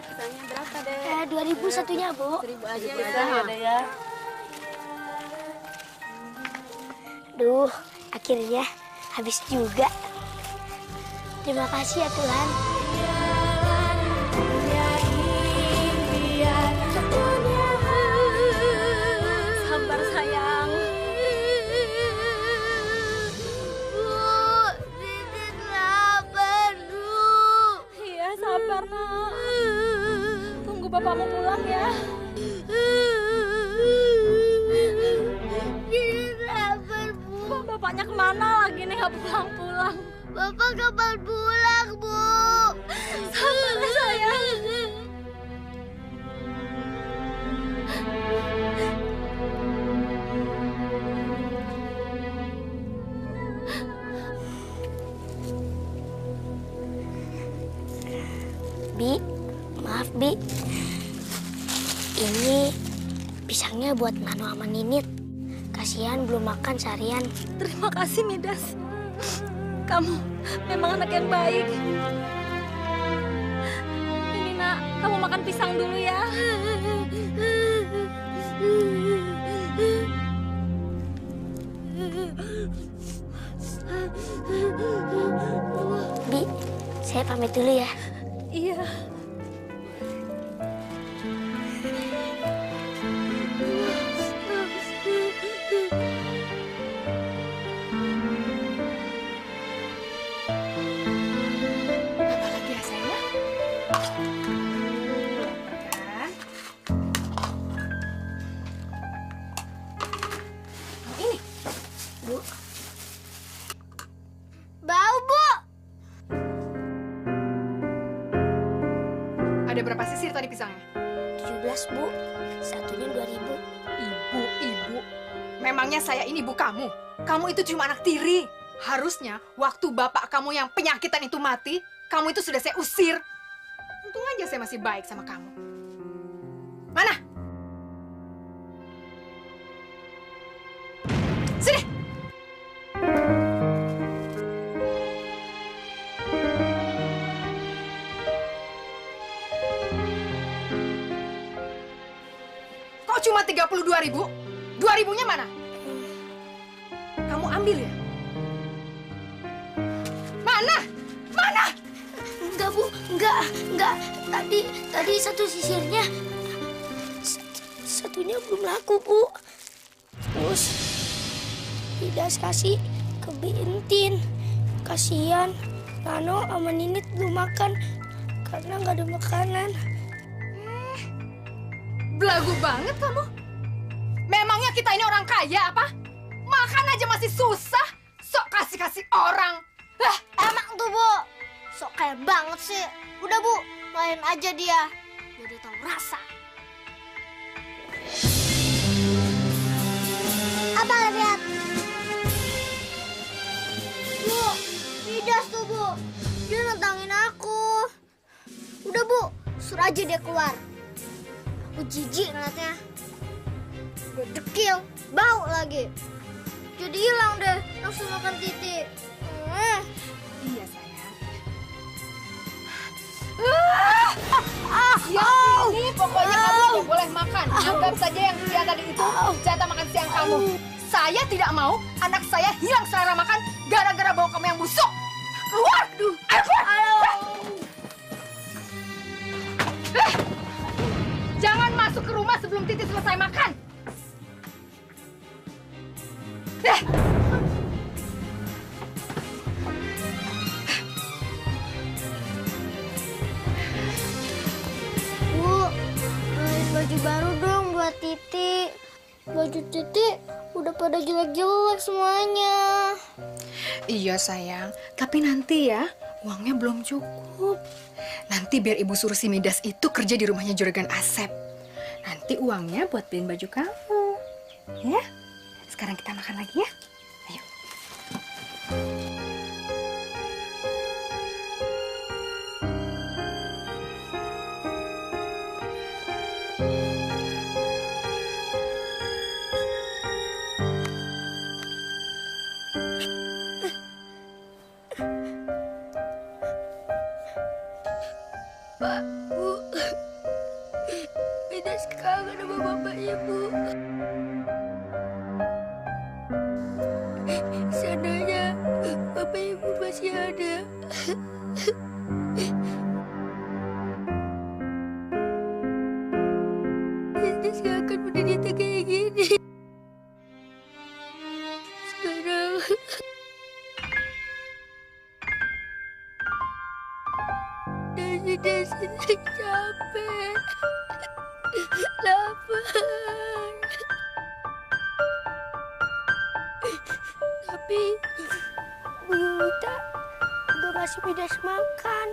Pisangnya berapa deh? 2.000 satunya, Bu. 1.000 aja ada ya. Duh, akhirnya habis juga. Terima kasih ya Tuhan. Sabar sayang. Bu, Titit lapar, Bu. Iya sabar nak. Tunggu bapakmu pulang ya. Titit lapar, Bu. Bapaknya kemana lagi nih nggak pulang-pulang? Bapak kapan pulang, Bu? Sabar ya sayang. Bi, maaf Bi. Ini pisangnya buat Nano sama Ninit. Kasihan belum makan seharian. Terima kasih Midas. Kamu memang anak yang baik. Ini nak, kamu makan pisang dulu ya. Bi, saya pamit dulu ya. Iya. Apa lagi ya sayang? Ini, Bu. Bau, Bu. ada berapa sisir tadi pisangnya? 17, Bu. Satunya 2.000. Ibu. Memangnya saya ini ibu kamu? Kamu itu cuma anak tiri. Harusnya waktu bapak kamu yang penyakitan itu mati, kamu itu sudah saya usir. Untung aja saya masih baik sama kamu. Mana? Sini! Kok cuma 32.000? 2.000-nya mana? Kamu ambil ya? Mana? Mana? Enggak, Bu. Enggak. Tadi satu sisirnya satunya belum laku, Bu. Terus Midas kasih ke Bintin. Kasihan Nano sama Ninit belum makan karena nggak ada makanan. Belagu banget kamu. Memangnya kita ini orang kaya apa? Makan aja masih susah. Sok kasih-kasih orang. Lah, Emang tuh, Bu. Sok kaya banget sih. Udah, Bu. Main aja dia. Jadi tahu rasa. Apa lihat? Bu, Midas tuh, Bu. Dia nentangin aku. Udah, Bu. Suruh aja dia keluar. Aku jijik ngeliatnya. Udah dekil, bau lagi. Jadi hilang deh, langsung makan titik. iya sayang. Ini pokoknya kamu tidak boleh makan. Anggap saja yang dia tadi itu jatah makan siang kamu. Saya tidak mau anak saya hilang selera makan gara-gara bau kamu yang busuk. Keluar! Ayo keluar! Jangan masuk ke rumah sebelum Titi selesai makan. Bu, beliin baju baru dong buat Titi. Baju Titi udah pada jelek-jelek semuanya. Iya sayang, tapi nanti ya uangnya belum cukup. Nanti biar ibu suruh si Midas itu kerja di rumahnya Juragan Asep. Nanti uangnya buat beliin baju kamu. Ya, sekarang kita makan lagi ya. Ayo. masih ada. Midas gak akan menderita kayak gini. Sekarang Midas capek, lapar. Tapi Bu Yulita gak ngasih Midas makan.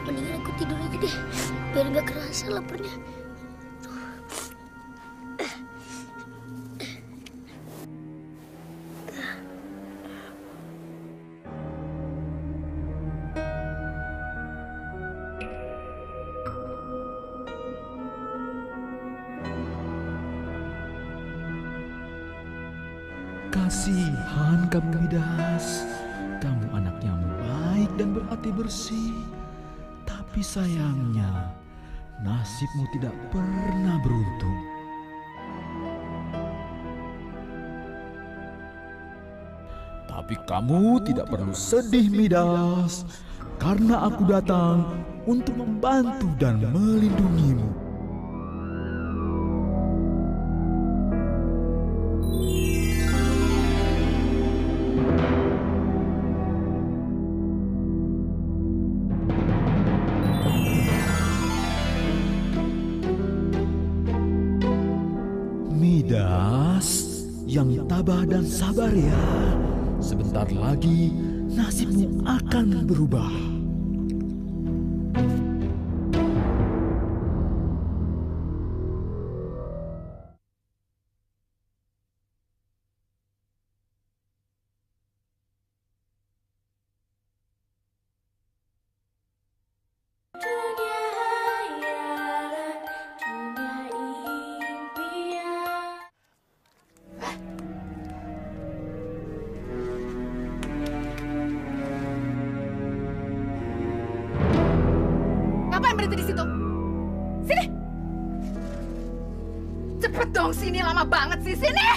Mendingan aku tidur aja deh, biar gak kerasa laparnya. Kasihan kamu Midas, kamu anak yang baik dan berhati bersih. Tapi sayangnya nasibmu tidak pernah beruntung. Tapi kamu tidak perlu sedih Midas, karena aku datang untuk membantu dan melindungimu. Midas yang tabah dan sabar ya. Sebentar lagi nasibmu akan berubah. Ngapain berhenti di situ? Sini! Cepet dong sini, lama banget sih. Sini!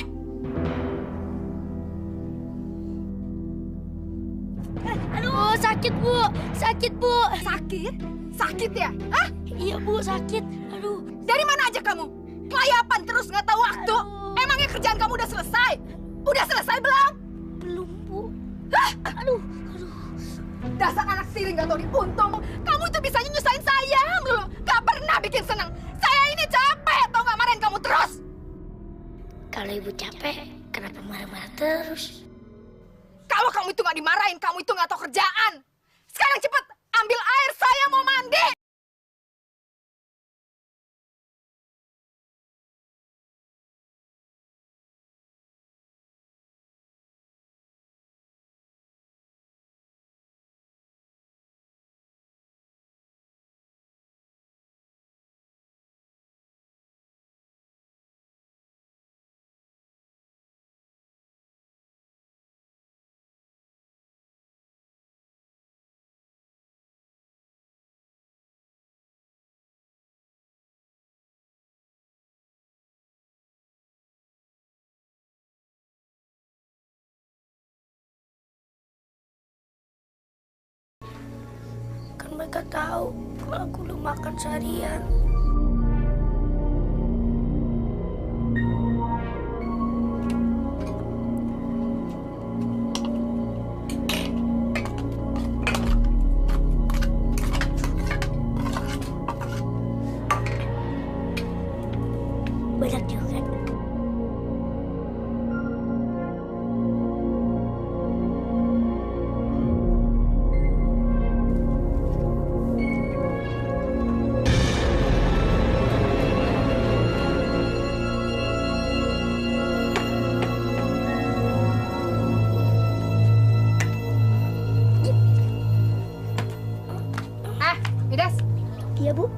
Aduh, sakit Bu, sakit Bu. Sakit? Sakit ya? Hah? Iya Bu, sakit. Aduh. Dari mana aja kamu? Kelayapan terus nggak tahu waktu. Emangnya kerjaan kamu udah selesai? Udah selesai belum? Belum Bu. Hah? Aduh. Dasar anak siring nggak tahu diuntung. Kamu tuh bisa nyusahin saya melulu. Gak pernah bikin senang. Saya ini capek, tau nggak marahin kamu terus. Kalau Ibu capek, kenapa marah-marah terus? Kalau kamu itu nggak dimarahin, kamu itu nggak tahu kerjaan. Sekarang cepet ambil air, saya mau mandi. Kan mereka tahu kalau aku belum makan seharian. Banyak juga. Iya, Bu.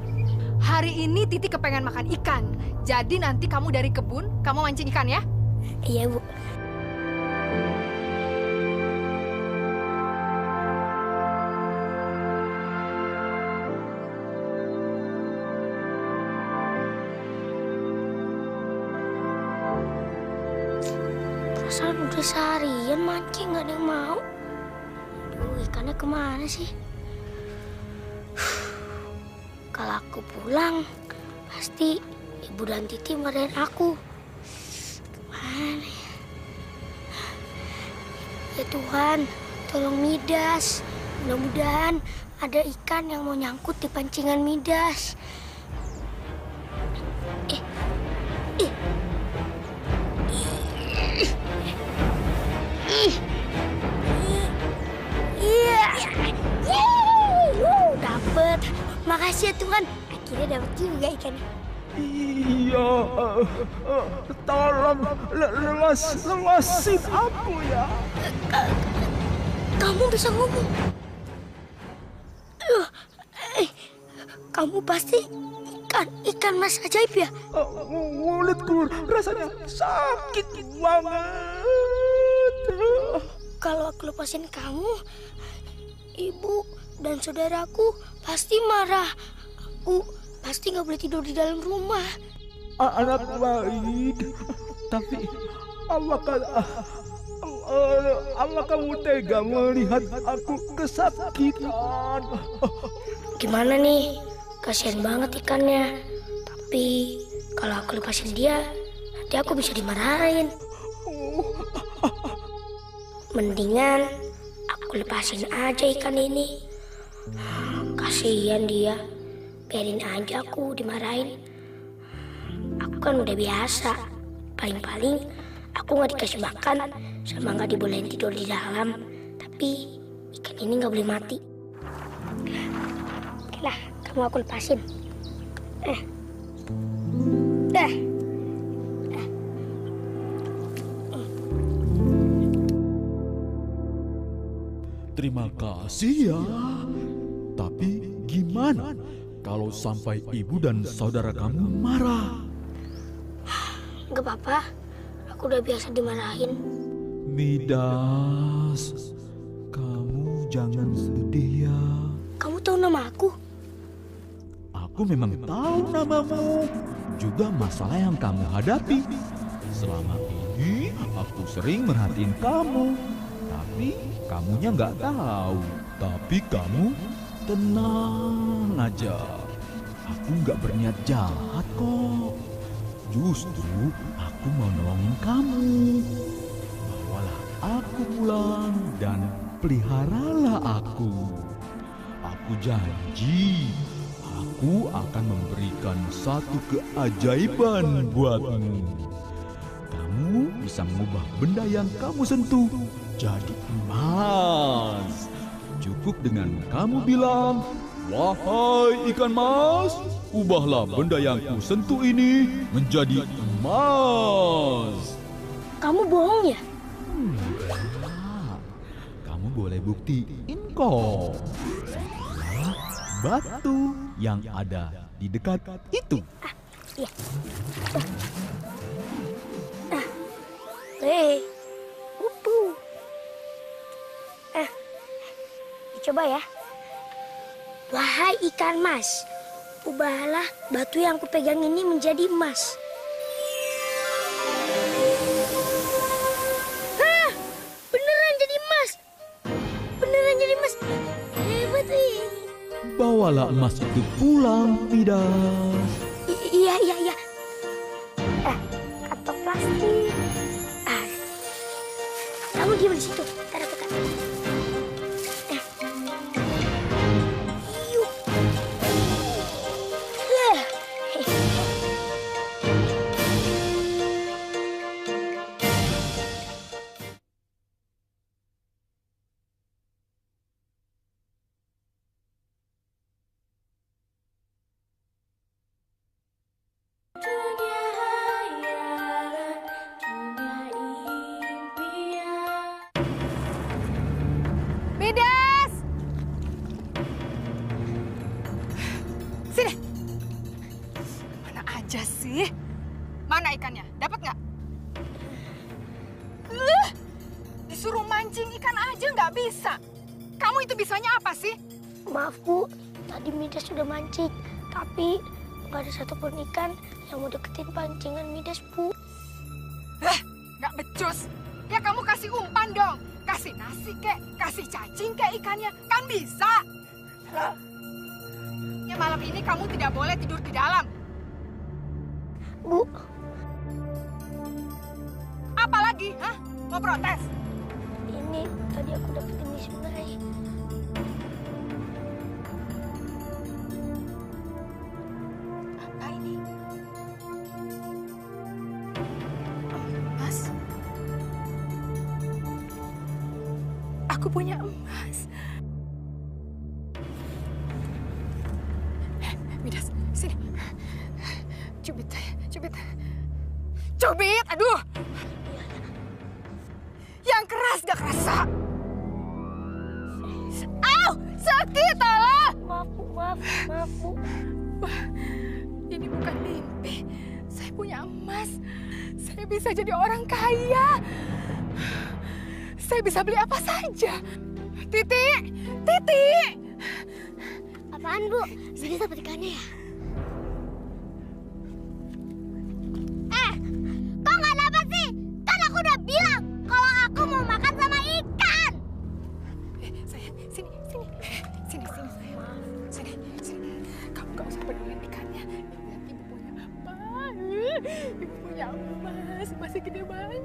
Hari ini Titi kepengen makan ikan. Jadi nanti kamu dari kebun, kamu mancing ikan ya? Iya, Bu. Perasaan udah seharian mancing nggak ada yang mau. Aduh, ikannya kemana sih? Kalau aku pulang, pasti Ibu dan Titi marahin aku. Kemana ya? Ya Tuhan, tolong Midas. Mudah-mudahan ada ikan yang mau nyangkut di pancingan Midas. Iya. Dapet. Makasih ya Tuhan. Akhirnya dapet juga ikannya. Iya, tolong lepasin aku ya. Kamu bisa ngomong. Kamu pasti ikan mas ajaib ya? Mulutku rasanya sakit banget. Kalau aku lepasin kamu, ibu dan saudaraku pasti marah. Aku pasti nggak boleh tidur di dalam rumah. Anak baik, tapi apakah kamu tega melihat aku kesakitan? Gimana nih? Kasihan banget ikannya. Tapi kalau aku lepasin dia, nanti aku bisa dimarahin. Mendingan aku lepasin aja ikan ini. Kasihan dia. Biarin aja aku dimarahin. Aku kan udah biasa. Paling-paling aku nggak dikasih makan sama nggak dibolehin tidur di dalam. Tapi ikan ini nggak boleh mati. Oke lah, kamu aku lepasin. Terima kasih ya. Tapi gimana kalau sampai ibu dan saudara kamu marah? Nggak apa-apa, aku udah biasa dimarahin. Midas, kamu jangan sedih ya. Kamu tahu nama aku? Aku memang tahu namamu, juga masalah yang kamu hadapi. Selama ini aku sering merhatiin kamu, tapi kamunya nggak tahu. Tapi kamu tenang aja. Aku nggak berniat jahat kok. Justru aku mau nolongin kamu. Bawalah aku pulang dan peliharalah aku. Aku janji, aku akan memberikan satu keajaiban buatmu. Kamu bisa mengubah benda yang kamu sentuh jadi emas. Cukup dengan kamu bilang, "Wahai ikan mas, ubahlah benda yang ku sentuh ini menjadi emas." Kamu bohong ya? Kamu boleh buktiin kok. Sama batu yang ada di dekat itu. Iya. Upu. Coba ya. Wahai ikan mas, ubahlah batu yang kupegang ini menjadi emas. Hah, beneran jadi emas. Beneran jadi emas. Hebat nih. Bawalah emas itu pulang, Midas. Iya. Kantong plastik. Kamu diam di situ. Ntar aku kasih. Yuk. Sini. Mana aja sih? Mana ikannya? Dapat nggak? Disuruh mancing ikan aja nggak bisa. Kamu itu bisanya apa sih? Maaf Bu, tadi Midas sudah mancing, tapi nggak ada satupun ikan yang mau deketin pancingan Midas Bu. Nggak becus. Ya kamu kasih umpan dong. Kasih nasi kek, kasih cacing kek ikannya. Kan bisa. Ya malam ini kamu tidak boleh tidur di dalam. Bu, Apa lagi? Hah? Mau protes? ini tadi aku dapetin di sungai. Apa ini? Emas? Aku punya emas. Midas, sini. Cubit saya, cubit. Cubit, aduh. Yang keras gak kerasa. Au, sakit Allah. Maaf Bu, maaf Bu. Ini bukan mimpi. Saya punya emas. Saya bisa jadi orang kaya. Saya bisa beli apa saja. Titi, Titi. Apaan Bu? Midas dapat ikannya ya? Kok nggak dapat sih? Kan aku udah bilang kalau aku mau makan sama ikan. Sayang, sini, sini. Sini, sini, sayang. Sini, sini. Kamu gak usah peduli ikannya. Lihat ibu punya apa. Ibu punya emas. Masih gede banget.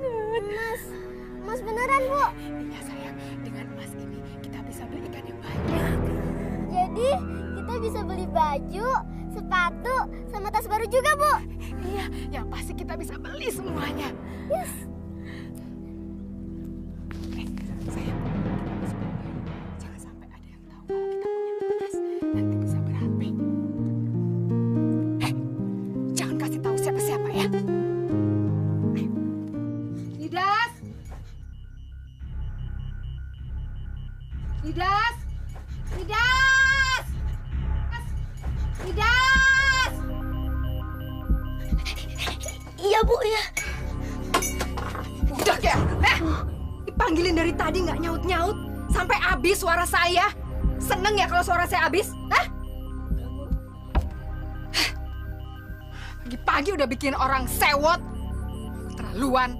Mas beneran Bu? Iya sayang, dengan emas ini kita bisa beli ikan yang banyak. Jadi kita bisa beli baju, sepatu, sama tas baru juga Bu. Iya, yang pasti kita bisa beli semuanya. Yes. Sayang, jangan sampai ada yang tahu kalau kita punya emas. Nanti bisa berapi. Jangan kasih tahu siapa-siapa ya. Ayo. Midas! Midas! Midas! Midas! Iya Bu, ya. Udah ya? Dipanggilin dari tadi nggak nyaut-nyaut. Sampai habis suara saya. Seneng ya kalau suara saya habis? Hah? Pagi-pagi udah bikin orang sewot. Keterlaluan.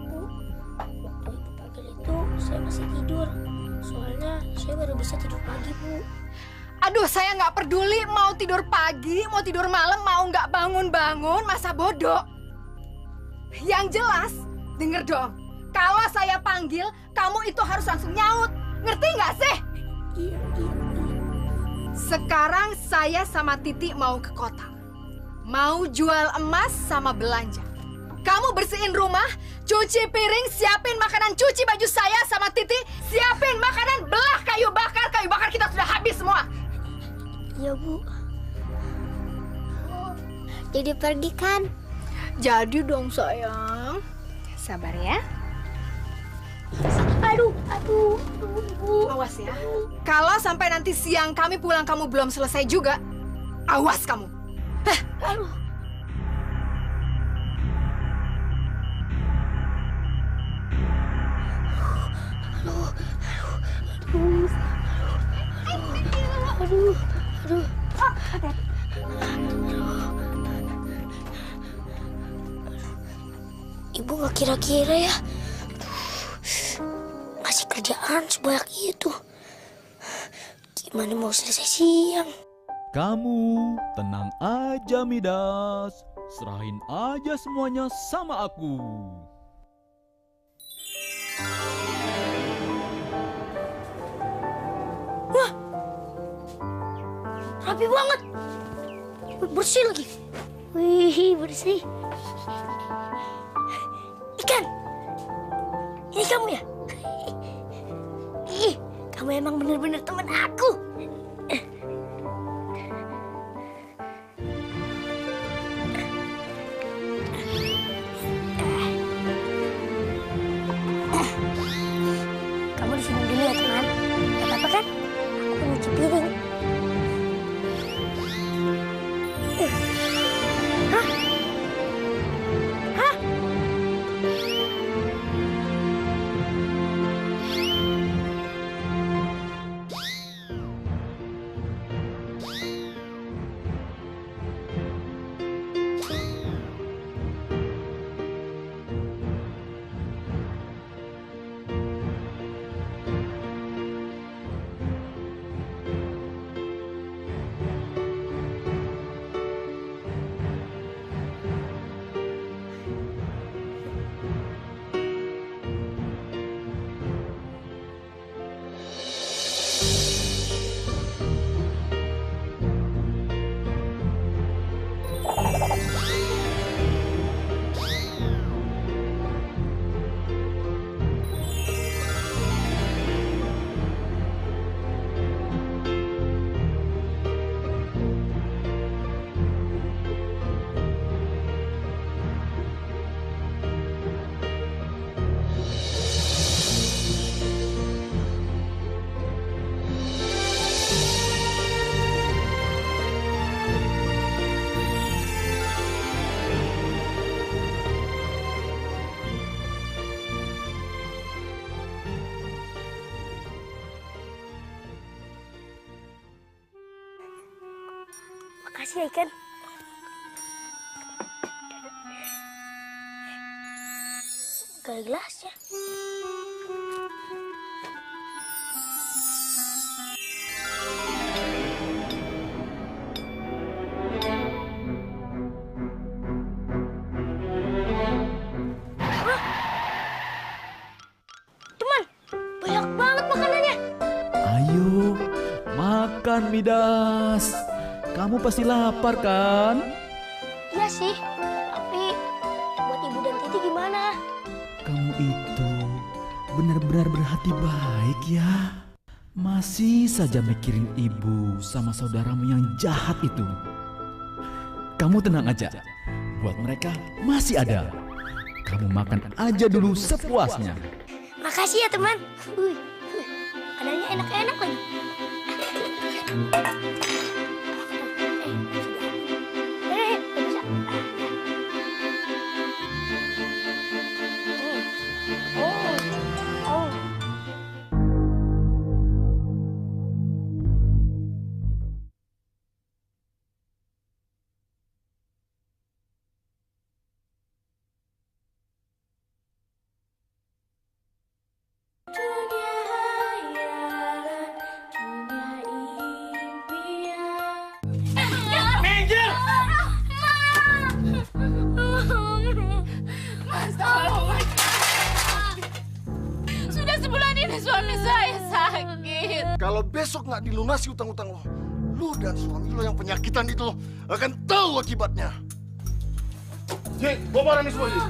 Bu, waktu Ibu panggil itu saya masih tidur. Soalnya saya baru bisa tidur pagi Bu. Aduh, saya nggak peduli mau tidur pagi, mau tidur malam, mau nggak bangun-bangun, masa bodoh. Yang jelas, denger dong. Kalau saya panggil, kamu itu harus langsung nyaut. Ngerti nggak sih? Iya. Sekarang saya sama Titi mau ke kota. Mau jual emas sama belanja. Kamu bersihin rumah, cuci piring, siapin makanan, cuci baju saya sama Titi, siapin makanan, belah kayu bakar kita sudah habis semua. Iya Bu. Jadi pergi kan? Jadi dong sayang. Sabar ya. Aduh, Bu. Awas ya. Kalau sampai nanti siang kami pulang kamu belum selesai juga, awas kamu. Aduh. Aduh. Ibu nggak kira-kira ya ngasih kerjaan sebanyak itu. Gimana mau selesai siang? Kamu tenang aja Midas. Serahin aja semuanya sama aku. Rapi banget. Bersih lagi. Wih, bersih. Ikan. Ini kamu ya? Ih, kamu emang bener-bener teman aku. Kamu di sini dulu ya, teman. Gak apa-apa kan? Aku nyuci piring. Makasih ya, Ikan. Gak gelasnya. Teman, banyak banget makanannya. Ayo, makan Midas. Kamu pasti lapar kan? Iya sih, tapi buat Ibu dan Titi gimana? Kamu itu benar-benar berhati baik ya. Masih saja mikirin ibu sama saudaramu yang jahat itu. Kamu tenang aja, buat mereka masih ada. Kamu makan aja dulu sepuasnya. Makasih ya teman. Makanannya enak-enak lagi. Bisa. Oh. Sudah sebulan ini suami saya sakit. Kalau besok nggak dilunasi utang-utang lo, lu dan suami lo yang penyakitan itu akan tahu akibatnya. Cik, bawa barang ini semua, Cik.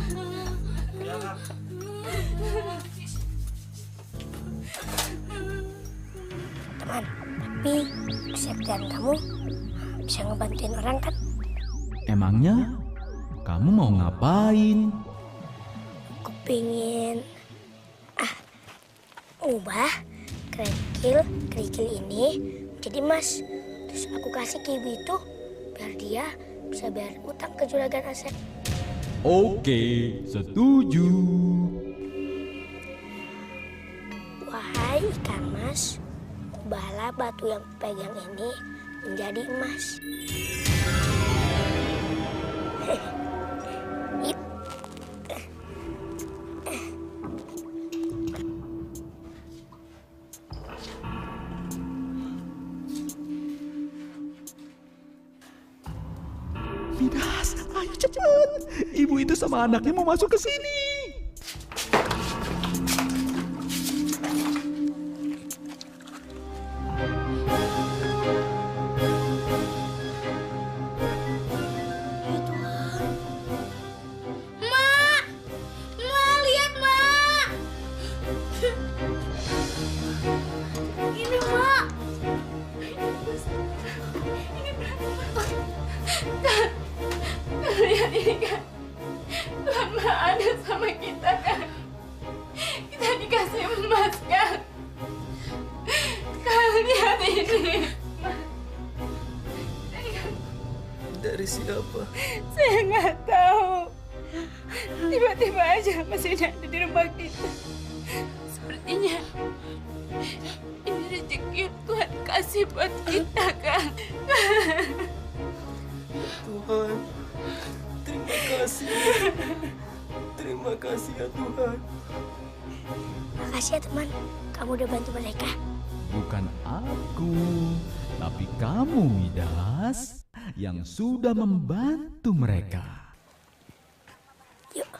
Teman, tapi kesehatan kamu bisa ngebantuin orang kan? Emangnya kamu mau ngapain? Aku pengen ubah kerikil ini jadi emas. Terus aku kasih ke ibu itu biar dia bisa bayar utang ke juragan Asep. Oke, setuju. Wahai ikan mas, ubahlah batu yang pegang ini menjadi emas. Ip. Midas, ayo cepat. Ibu itu sama anaknya mau masuk ke sini. Kalian ini kan Tuhan Maha Adil sama kita kan. Kita dikasih emas kan. Kalian ini Dari siapa? saya nggak tahu. Tiba-tiba aja masih ada di rumah kita. Sepertinya ini rezeki yang Tuhan kasih buat kita kan. Tuhan, terima kasih. Terima kasih ya Tuhan. Makasih ya teman, kamu udah bantu mereka. Bukan aku, tapi kamu Midas yang sudah membantu mereka. Yuk.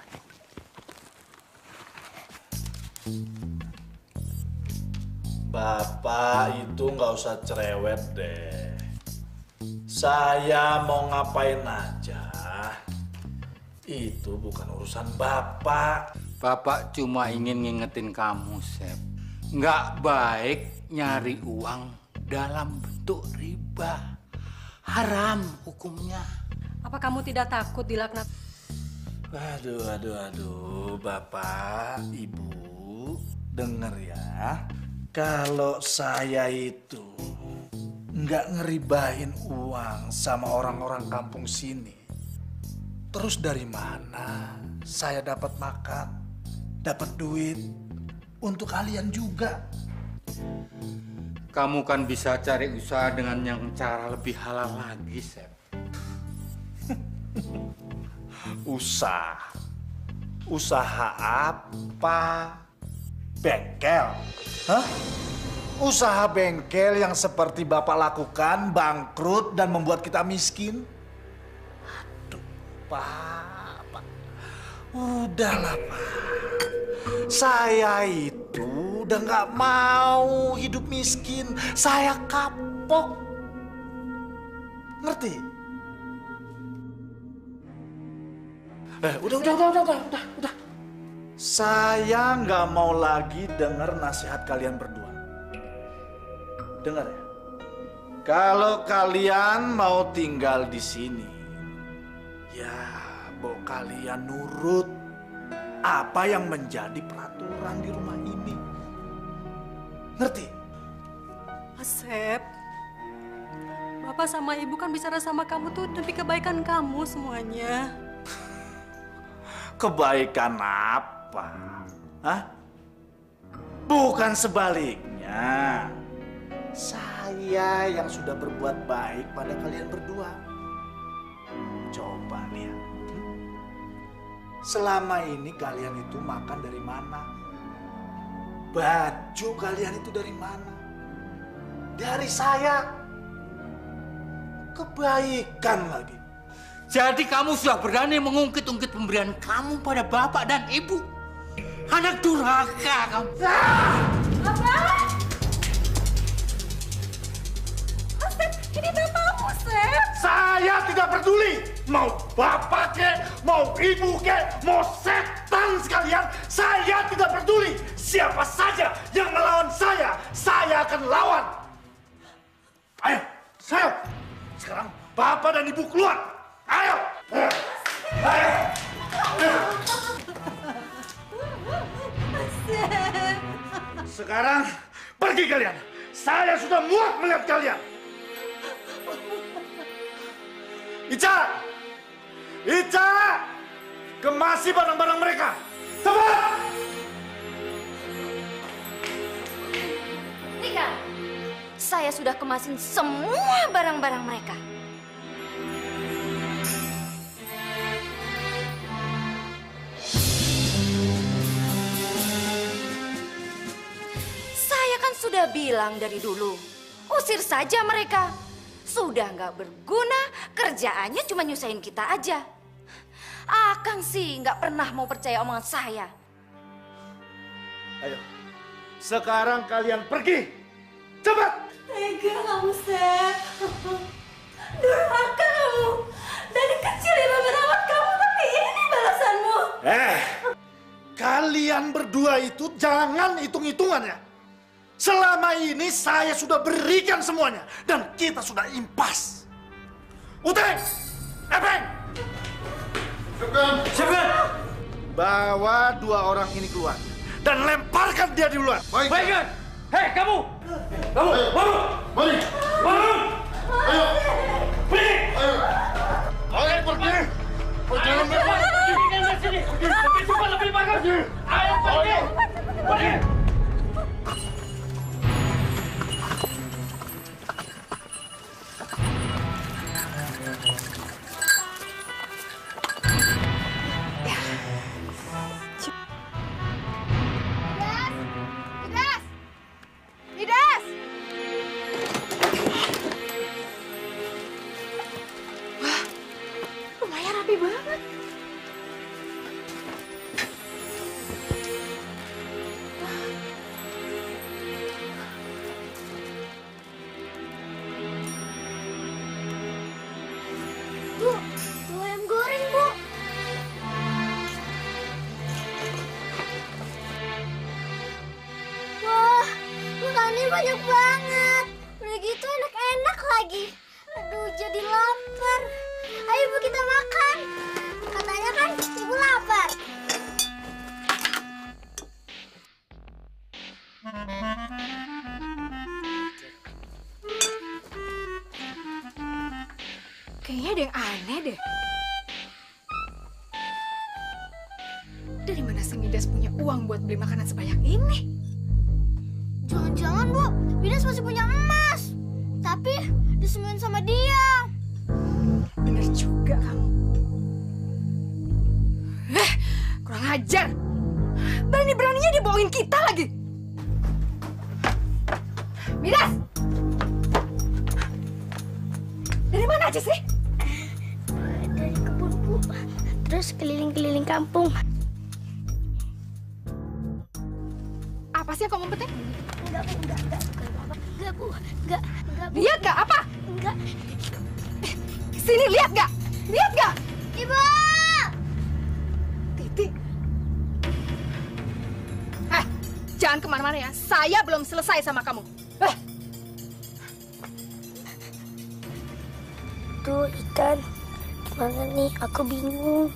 Bapak itu nggak usah cerewet deh. Saya mau ngapain aja, itu bukan urusan Bapak. Bapak cuma ingin ngingetin kamu, Sep. Nggak baik nyari uang dalam bentuk riba. Haram hukumnya. Apa kamu tidak takut dilaknat? Aduh, Bapak, Ibu, denger ya. Kalau saya itu nggak ngeribain uang sama orang-orang kampung sini, terus dari mana saya dapat makan, dapat duit untuk kalian juga? Kamu kan bisa cari usaha dengan yang cara lebih halal lagi, Sep. Usaha apa? Bengkel? Hah? Usaha bengkel yang seperti Bapak lakukan bangkrut dan membuat kita miskin? Aduh, Pak. Udahlah, Pak. Saya itu udah nggak mau hidup miskin. Saya kapok. Ngerti? Udah. Saya nggak mau lagi dengar nasihat kalian berdua. Dengar ya. Kalau kalian mau tinggal di sini, ya mau kalian nurut apa yang menjadi peraturan di rumah ini. Ngerti? Asep, Bapak sama Ibu kan bicara sama kamu tuh demi kebaikan kamu semuanya. Kebaikan apa? Hah? Bukan sebaliknya. Saya yang sudah berbuat baik pada kalian berdua. Coba lihat. Selama ini kalian itu makan dari mana? Baju kalian itu dari mana? Dari saya. Kebaikan lagi. Jadi kamu sudah berani mengungkit-ungkit pemberian kamu pada bapak dan ibu. Anak durhaka kamu. Asep, ini bapakmu, Sep. Saya tidak peduli. Mau bapak kek, mau ibu kek, mau setan sekalian. Saya tidak peduli. Siapa saja yang melawan saya akan lawan. Ayo, saya. Sekarang bapak dan ibu keluar. Ayo. Sekarang pergi kalian. Saya sudah muak melihat kalian. Ica, kemasi barang-barang mereka. Cepat. Tika, saya sudah kemasin semua barang-barang mereka. Saya kan sudah bilang dari dulu, usir saja mereka. Sudah nggak berguna, kerjaannya cuma nyusahin kita aja. Akang sih nggak pernah mau percaya omongan saya. Ayo, sekarang kalian pergi. Cepat. Tega kamu, Sep. Durhaka kamu. Dari kecil ibu merawat kamu, tapi ini balasanmu. Kalian berdua itu jangan hitung-hitungan ya. Selama ini saya sudah berikan semuanya dan kita sudah impas. Uteng, Epeng, Siapkan. Bawa dua orang ini keluar dan lemparkan dia di luar. Baikkan. Hei, kamu, bangun. Ayo. Pergi. Ayo pergi. Perjalanan mereka. Pergi sini. Lebih cepat, lebih bagus. Ayo pergi. Midas! Wah, rumahnya rapi banget. Bu, tuh ayam goreng, Bu. Wah, makanannya banyak banget. Udah gitu enak-enak lagi. Aduh, jadi lapar. Ayo, Bu, kita makan. Katanya kan Ibu lapar. Kayaknya ada yang aneh deh. Dari mana si Midas punya uang buat beli makanan sebanyak ini? Jangan-jangan, Bu, Midas masih punya emas. Tapi disembunyiin sama dia. Bener juga kamu. Midas! Dari mana aja sih? Dari kebun, Bu. Terus keliling-keliling kampung. Apa sih yang kamu petik? Enggak, Bu. Enggak, Bu. Enggak, Bu. Lihat gak apa? Enggak. Sini, lihat gak? Lihat gak? Ibu! Titi. Jangan kemana-mana ya. Saya belum selesai sama kamu. Tuh, ikan. Gimana nih? Aku bingung.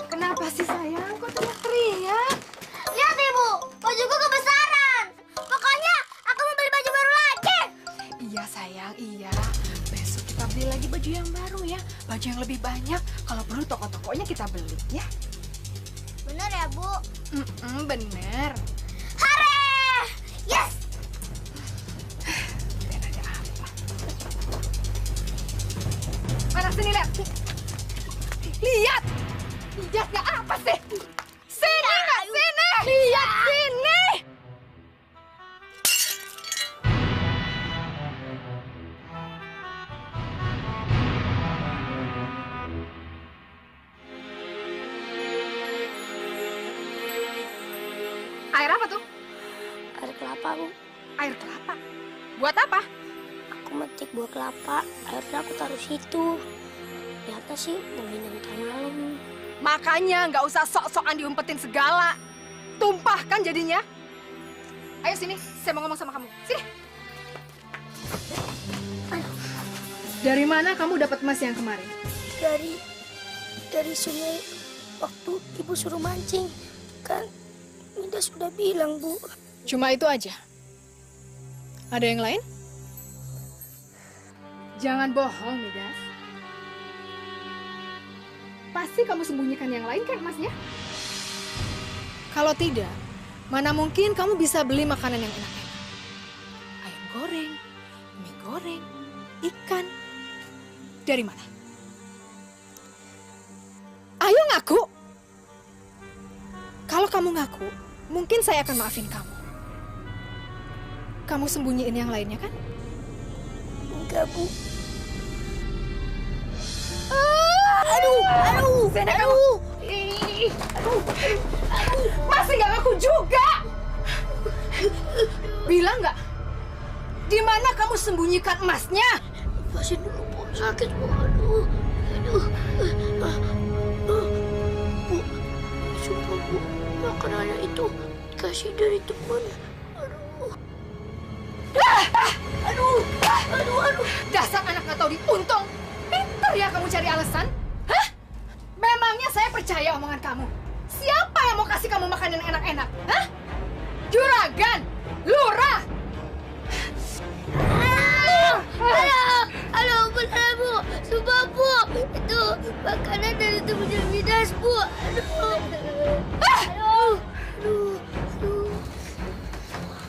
Kenapa sih sayang? Kok teriak-teriak? Lihat, Ibu. Bajuku kebesaran. Pokoknya aku mau beli baju baru lagi. Iya sayang, iya. Besok kita beli lagi baju yang baru ya. Baju yang lebih banyak. Kalau perlu toko-tokonya kita beli ya. Bener ya, Bu? Bener. Hore! Yes! Dan ada apa? Mana sini lihat. Lihat! Lihat gak apa sih? Sini gak sini? Lihat sini! Air apa tuh? Air kelapa, Bu. Air kelapa? Buat apa? Aku metik buah kelapa. Airnya aku taruh situ. Ternyata sih mau minum tengah malam. Makanya nggak usah sok-sokan diumpetin segala. Tumpahkan jadinya. Ayo sini, saya mau ngomong sama kamu. Sini. Dari mana kamu dapat emas yang kemarin? Dari sungai waktu Ibu suruh mancing. Kan Midas sudah bilang, Bu. Cuma itu aja. Ada yang lain? Jangan bohong, Midas. Pasti kamu sembunyikan yang lain kan emasnya? Kalau tidak, mana mungkin kamu bisa beli makanan yang enak-enak. Ayam goreng, mie goreng, ikan. Dari mana? Ayo ngaku. Kalau kamu ngaku, mungkin saya akan maafin kamu. Kamu sembunyiin yang lainnya kan? Enggak, Bu. Aduh. Masih nggak ngaku juga. Bilang nggak? Di mana kamu sembunyikan emasnya? Masih dulu, Bu. Sakit, Bu. Aduh. Bu, sumpah, Bu. Makanannya itu dikasih dari teman. Aduh. Dasar anak nggak tahu diuntung. Pintar ya kamu cari alasan. Hah? Memangnya saya percaya omongan kamu? Siapa yang mau kasih kamu makanan enak-enak? Hah? Juragan? Lurah? Halo, benar, Bu. Sumpah, Bu. Itu makanan dari temennya Midas, Bu. Aduh.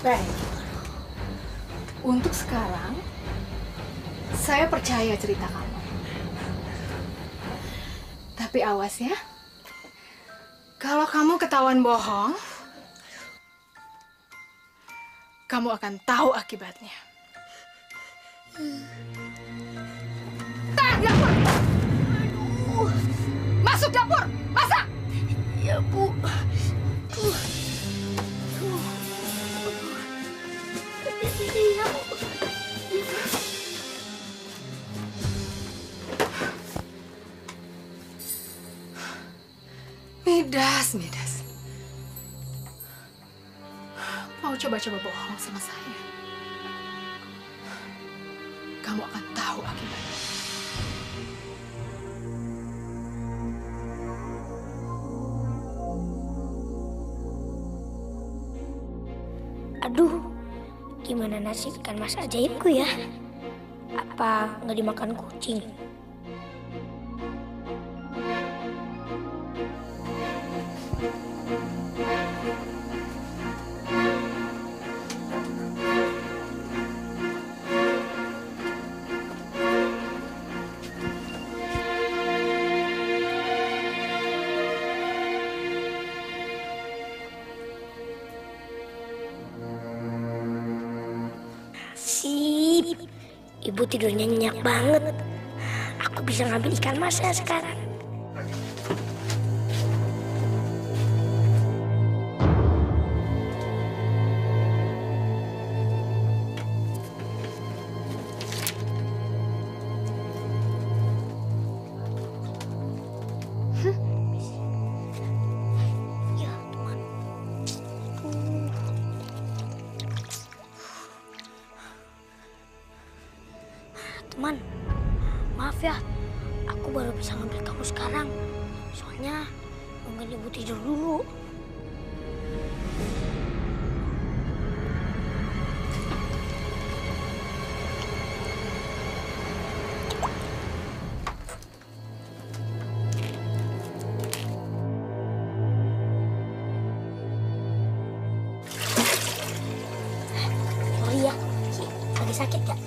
Baik. Untuk sekarang, saya percaya cerita kamu. Tapi awas ya. Kalau kamu ketahuan bohong, kamu akan tahu akibatnya. Dapur! Masuk dapur! Masak! Ya, Bu. Midas. Mau coba-coba bohong sama saya? Kamu akan tahu akibatnya. Aduh, gimana nasib ikan mas ajaibku ya? Apa nggak dimakan kucing? Ibu tidurnya nyenyak banget. Aku bisa ngambil ikan masnya sekarang. Teman, maaf ya, aku baru bisa ngambil kamu sekarang. Soalnya mungkin ibu tidur dulu. Sorry ya, lagi sakit gak?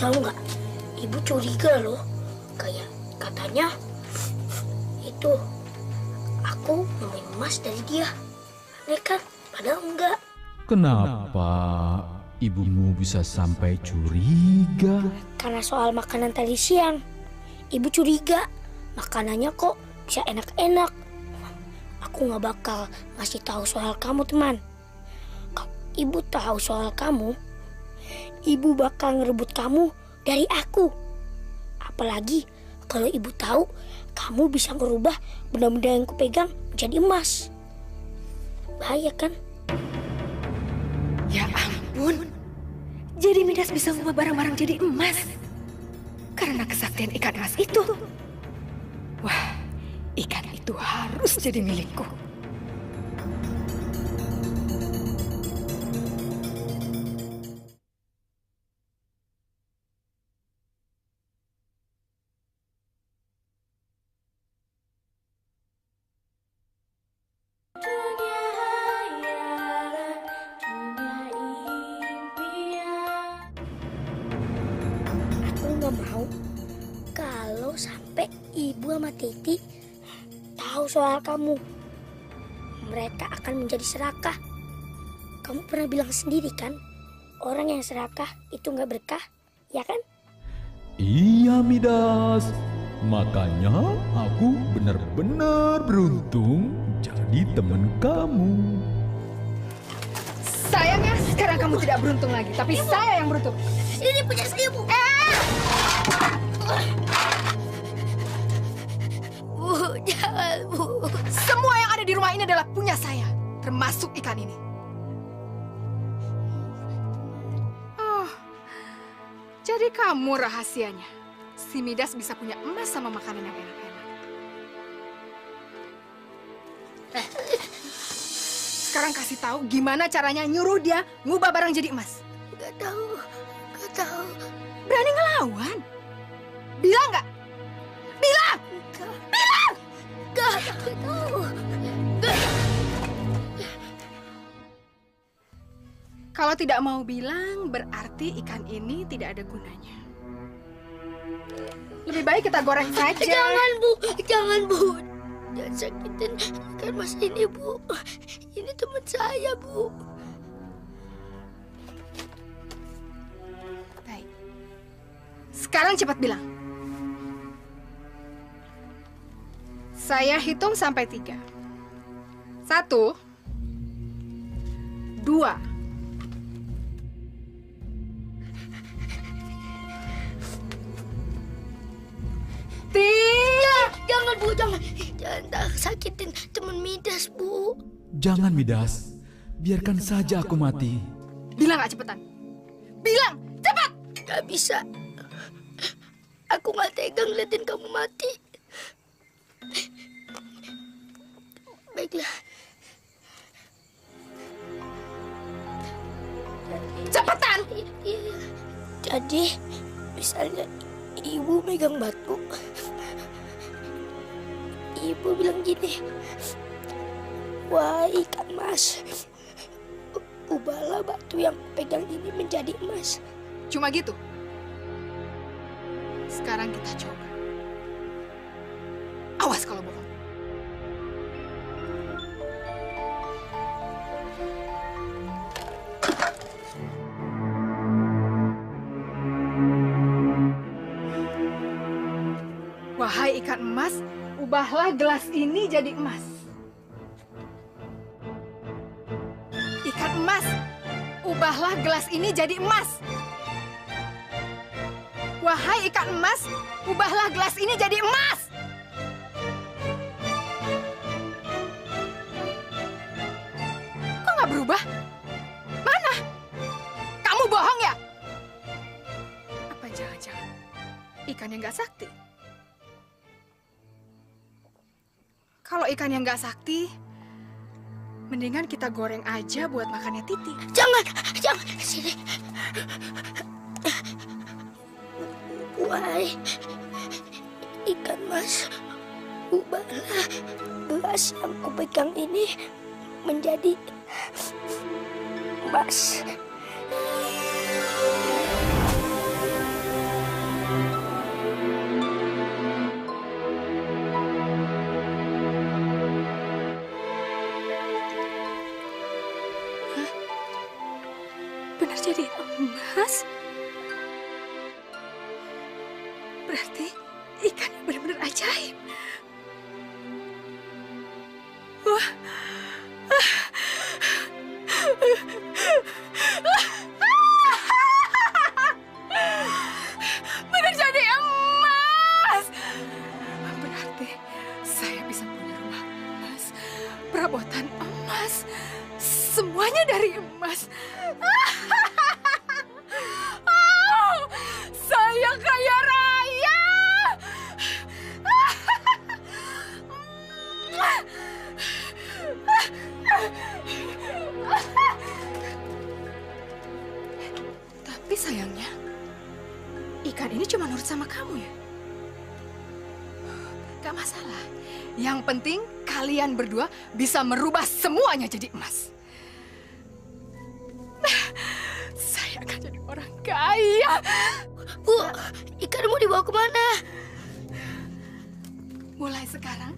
Tahu nggak, ibu curiga loh, kayak katanya itu aku nemuin emas dari dia. Aneh kan? Padahal enggak. Kenapa ibumu bisa sampai curiga? Karena soal makanan tadi siang, ibu curiga makanannya kok bisa enak-enak. Aku nggak bakal ngasih tahu soal kamu, teman. Kalau ibu tahu soal kamu, ibu bakal ngerebut kamu dari aku. Apalagi kalau ibu tahu kamu bisa ngerubah benda-benda yang kupegang menjadi emas. Bahaya kan? Ya ampun. Jadi Midas bisa ngubah barang-barang jadi emas. Karena kesaktian ikan emas itu. Wah, ikan itu harus jadi milikku. Nggak mau kalau sampai ibu sama Titi tahu soal kamu. Mereka akan menjadi serakah. Kamu pernah bilang sendiri kan, orang yang serakah itu nggak berkah, ya kan? Iya Midas, makanya aku benar-benar beruntung jadi teman kamu. Sayangnya sekarang kamu tidak beruntung lagi, tapi ibu, saya yang beruntung. Ini punya ibu. Bu, jangan Bu. Semua yang ada di rumah ini adalah punya saya, termasuk ikan ini. Oh, jadi kamu rahasianya. Si Midas bisa punya emas sama makanan yang enak-enak. Sekarang kasih tahu gimana caranya nyuruh dia ngubah barang jadi emas. Gak tahu. Berani ngelawan? Bilang nggak? Bilang! Bilang! Gak tahu. Kalau tidak mau bilang, berarti ikan ini tidak ada gunanya. Lebih baik kita goreng saja. Jangan Bu. Jangan sakitin ikan mas ini Bu. Ini teman saya Bu. Baik. Sekarang cepat bilang. Saya hitung sampai 3. 1, 2. Jangan Bu, jangan sakitin teman Midas Bu. Jangan Midas, biarkan saja aku mati. Bilang nggak cepetan? Bilang, cepat! Gak bisa. Aku gak tega ngeliatin kamu mati. Baiklah. Cepetan! Jadi, misalnya ibu megang batu, ibu bilang gini, wah ikan mas, ubahlah batu yang pegang ini menjadi emas. Cuma gitu? Sekarang kita coba. Awas kalau bohong. Wahai ikan emas, ubahlah gelas ini jadi emas. Ikan emas, ubahlah gelas ini jadi emas. Wahai ikan emas, ubahlah gelas ini jadi emas. Kok nggak berubah? Mana? Kamu bohong ya? Apa jangan-jangan ikan yang nggak sakti? Kalau ikan yang nggak sakti, mendingan kita goreng aja buat makannya Titi. Jangan kesini. Wahai ikan mas, ubahlah gelas yang kupegang ini menjadi emas. Benar jadi emas? Berarti ikannya benar-benar ajaib. Wah. Benar jadi emas. Berarti saya bisa punya rumah emas, perabotan emas, semuanya dari emas. Saya kaya raya. Tapi sayangnya, ikan ini cuma nurut sama kamu ya. Gak masalah. Yang penting kalian berdua bisa merubah semuanya jadi emas. Saya akan jadi orang kaya. Bu, ikanmu dibawa kemana? Mulai sekarang,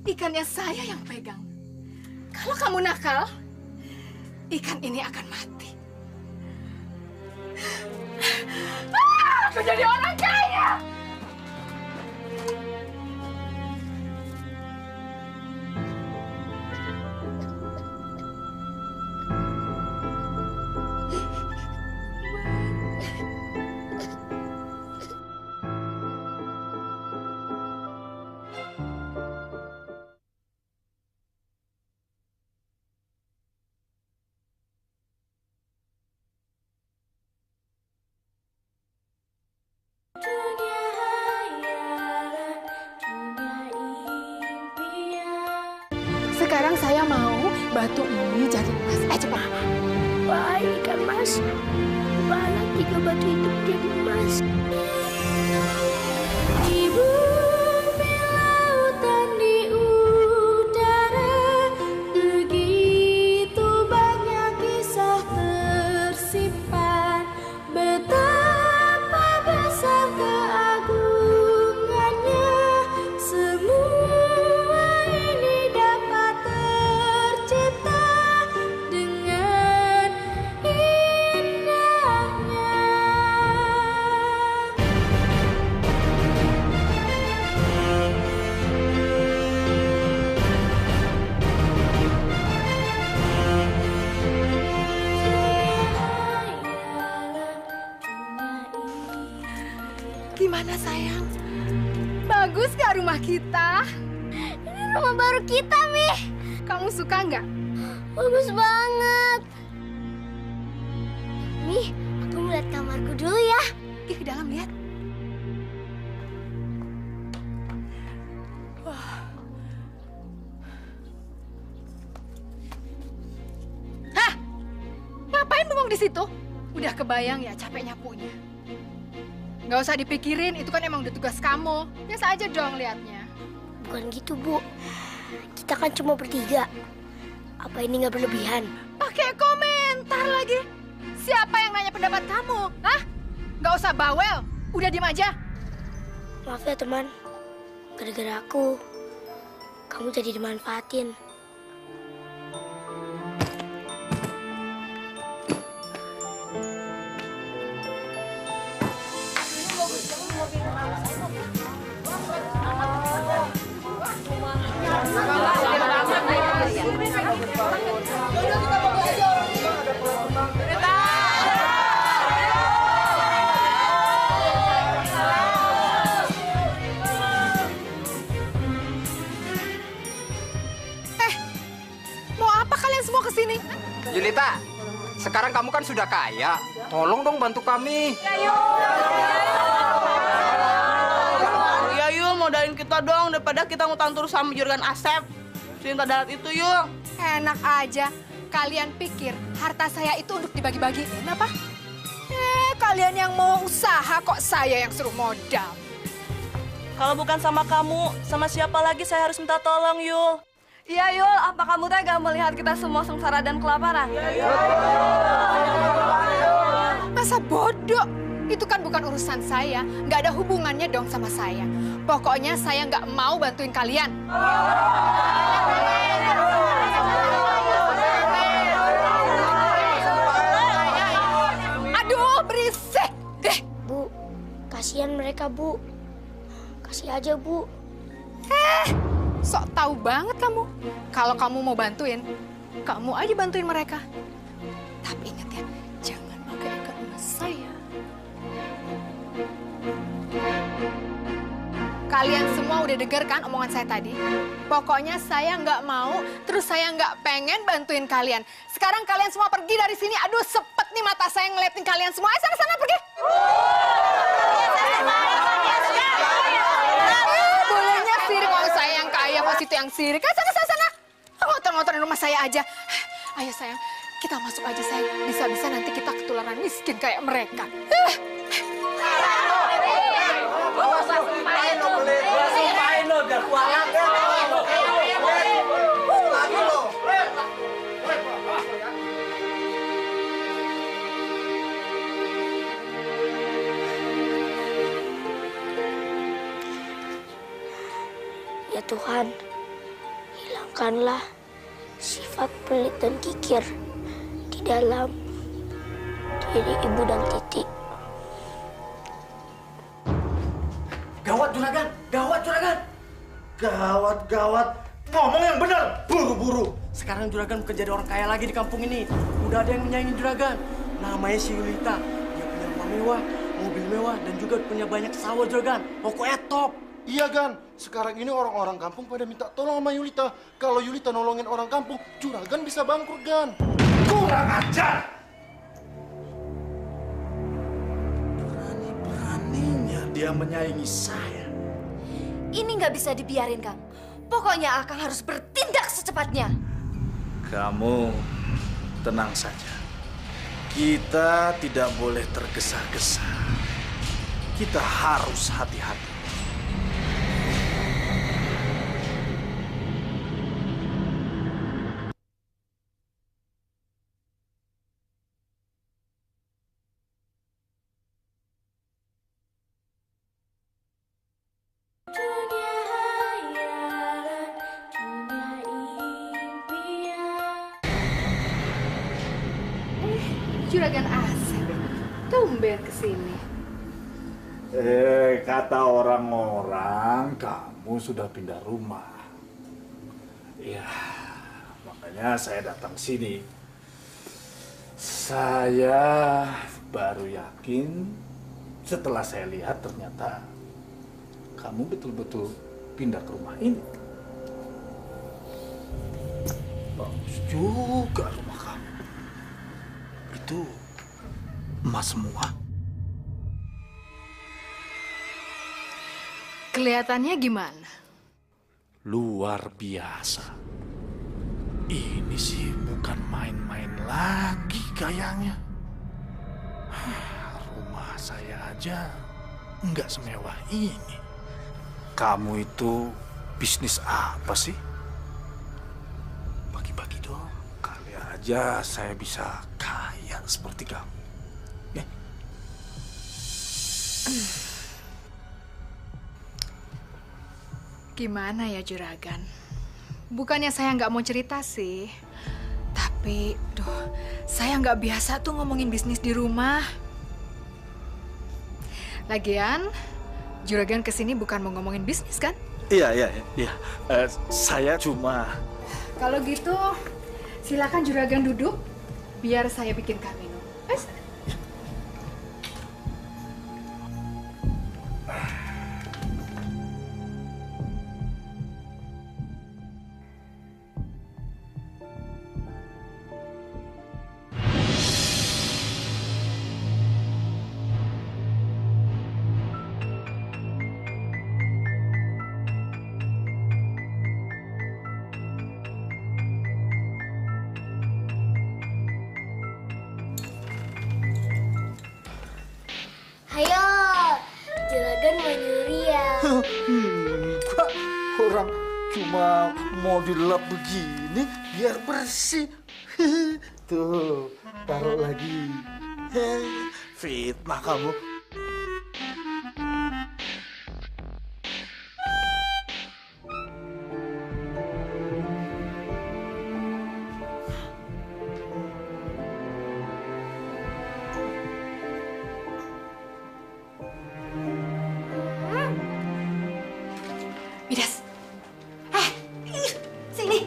ikannya saya yang pegang. Kalau kamu nakal, ikan ini akan mati. Aku jadi orang kaya! Sekarang saya mau batu ini jadi emas. Cepat. Wahai ikan mas, ubahlah 3 batu itu menjadi emas. Di bumi, lautan, di udara, begitu banyak kisah tersimpan. Betapa besar keagungannya, semua ini dapat tercipta dengan indahnya. Gimana sayang? Bagus gak rumah kita? Ini rumah baru kita, Mi. Kamu suka nggak? Bagus banget. Mi, aku mau lihat kamarku dulu ya. Pergi ke dalam lihat. Hah? Ngapain bengong di situ? Udah kebayang ya capek nyapunya. Nggak usah dipikirin, itu kan emang udah tugas kamu. Biasa aja dong liatnya. Bukan gitu, Bu. Kita kan cuma bertiga. Apa ini nggak berlebihan? Pakai komentar lagi. Siapa yang nanya pendapat kamu? Hah? Nggak usah bawel. Udah diem aja. Maaf ya, teman. Gara-gara aku, kamu jadi dimanfaatin. semua ke sini? Yulita, sekarang kamu kan sudah kaya. Tolong dong bantu kami. Iya Yul, modalin kita dong daripada kita ngutang terus sama Juragan Asep. Cinta darat itu Yul. Enak aja. Kalian pikir harta saya itu untuk dibagi-bagi? Kenapa? Kalian yang mau usaha kok saya yang suruh modal. Kalau bukan sama kamu, sama siapa lagi saya harus minta tolong Yul. Iya Yul, apa kamu tega melihat kita semua sengsara dan kelaparan? Masa bodoh? Itu kan bukan urusan saya. Nggak ada hubungannya dong sama saya. Pokoknya saya nggak mau bantuin kalian. Aduh, berisik deh. Bu, kasihan mereka, Bu. Kasih aja, Bu. Sok tahu banget kamu. Kalau kamu mau bantuin, kamu aja bantuin mereka. Tapi ingat ya, jangan pakai ikat emas saya. Kalian semua udah denger kan omongan saya tadi? Pokoknya saya nggak mau, terus saya nggak pengen bantuin kalian. Sekarang kalian semua pergi dari sini. Aduh, sepet nih mata saya ngeliatin kalian semua. Ayo sana-sana pergi. Bolehnya sirik kalau saya yang kaya, pas itu yang sirik. Ayo sana-sana. Ngotor-ngotorin rumah saya aja. Ayo sayang, kita masuk aja sayang. Bisa-bisa nanti kita ketularan miskin kayak mereka. Ya Tuhan, hilangkanlah sifat pelit dan kikir di dalam diri Ibu dan Titi. Gawat juragan, gawat juragan. Gawat, gawat. Ngomong yang benar, buru-buru. Sekarang juragan bukan jadi orang kaya lagi di kampung ini. Udah ada yang menyaingi juragan. Namanya si Yulita. Dia punya rumah mewah, mobil mewah, dan juga punya banyak sawah juragan. Pokoknya top. Iya, Gan. Sekarang ini orang-orang kampung pada minta tolong sama Yulita. Kalau Yulita nolongin orang kampung, juragan bisa bangkrut, Gan. Kurang ajar. Beraninya dia menyaingi saya. Ini nggak bisa dibiarin, Kang. Pokoknya Akang harus bertindak secepatnya. Kamu tenang saja. Kita tidak boleh tergesa-gesa. Kita harus hati-hati. Juragan Asep, tumben kesini. Kata orang-orang kamu sudah pindah rumah. Ya, makanya saya datang sini. Saya baru yakin setelah saya lihat ternyata kamu betul-betul pindah ke rumah ini. Bagus juga rumah kamu. Itu emas semua. Kelihatannya gimana? Luar biasa. Ini sih bukan main-main lagi gayanya. Rumah saya aja nggak semewah ini. Kamu itu bisnis apa sih? Bagi-bagi dong. Kali aja saya bisa kaya seperti kamu. Ya. Gimana ya Juragan? Bukannya saya nggak mau cerita sih. Tapi, saya nggak biasa tuh ngomongin bisnis di rumah. Lagian, Juragan kesini bukan mau ngomongin bisnis kan? Iya. Saya cuma... Kalau gitu, silakan Juragan duduk, biar saya bikinkan minum. Enggak, orang cuma mau dilap begini biar bersih. Tuh, taruh lagi. Fitnah kamu. Midas. Sini.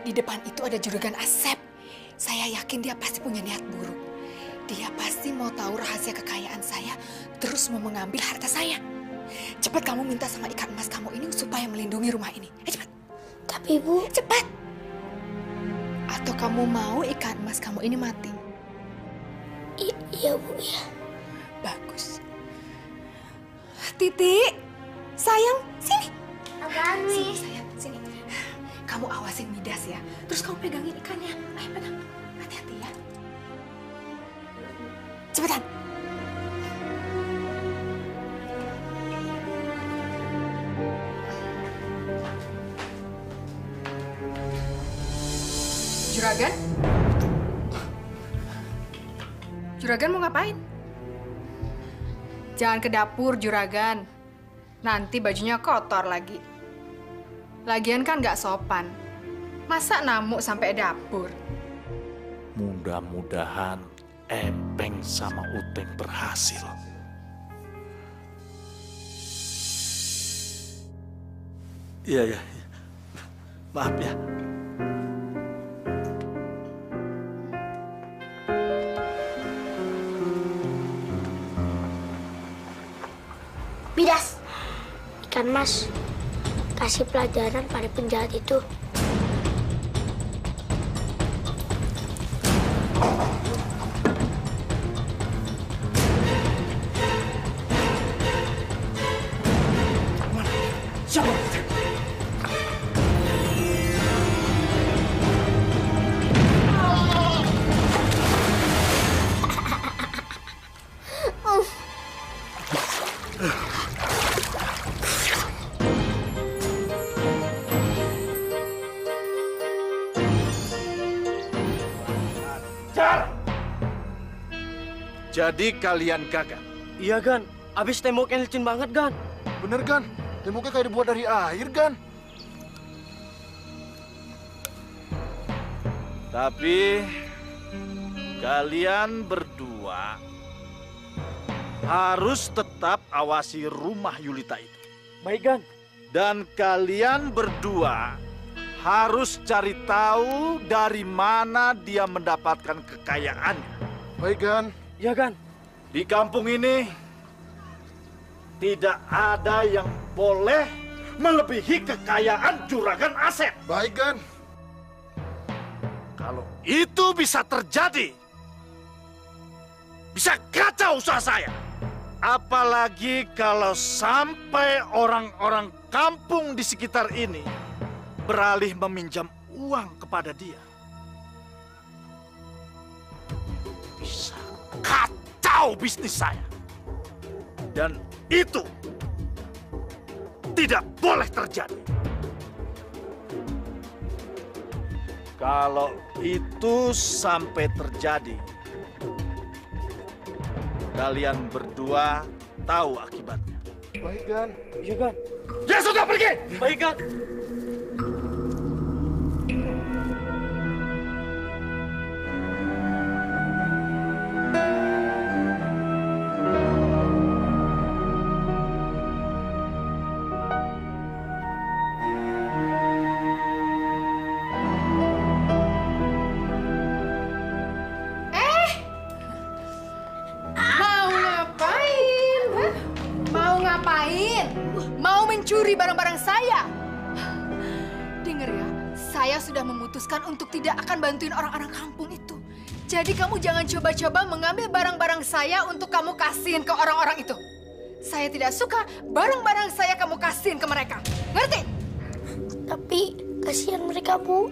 Di depan itu ada juragan Asep. Saya yakin dia pasti punya niat buruk. Dia pasti mau tahu rahasia kekayaan saya, terus mau mengambil harta saya. Cepat kamu minta sama ikan emas kamu ini supaya melindungi rumah ini. Cepat. Tapi Bu, Cepat. Atau kamu mau ikan emas kamu ini mati? Iya Bu, ya. Bagus. Titi, sayang, sini. Apaan, Sini, sayang, sini. Kamu awasin Midas ya. Terus kamu pegangin ikannya. Ayo pegang. Hati-hati ya. Cepetan. Juragan? Juragan mau ngapain? Jangan ke dapur, Juragan. Nanti bajunya kotor lagi. Lagian kan nggak sopan. Masa namuk sampai dapur? Mudah-mudahan Empeng sama Uteng berhasil. Iya. Maaf ya. Midas, ikan mas, kasih pelajaran pada penjahat itu. Jadi kalian gagal? Iya, Gan. Abis temboknya licin banget, Gan. Bener, Gan. Temboknya kayak dibuat dari air, Gan. Tapi kalian berdua harus tetap awasi rumah Yulita itu. Baik, Gan. Dan kalian berdua harus cari tahu dari mana dia mendapatkan kekayaannya. Baik, Gan. Iya, Gan. Di kampung ini tidak ada yang boleh melebihi kekayaan Juragan Asep. Baik, Gan. Kalau itu bisa terjadi, bisa kacau usaha saya. Apalagi kalau sampai orang-orang kampung di sekitar ini beralih meminjam uang kepada dia. Bisa kacau bisnis saya. Dan itu tidak boleh terjadi. Kalau itu sampai terjadi, kalian berdua tahu akibatnya. Baik, Gan. Iya, Gan. Ya sudah, pergi! Baik, Gan. Mau mencuri barang-barang saya? Dengar ya, saya sudah memutuskan untuk tidak akan bantuin orang-orang kampung itu. Jadi kamu jangan coba-coba mengambil barang-barang saya untuk kamu kasihin ke orang-orang itu. Saya tidak suka barang-barang saya kamu kasihin ke mereka. Ngerti? Tapi kasihan mereka, Bu.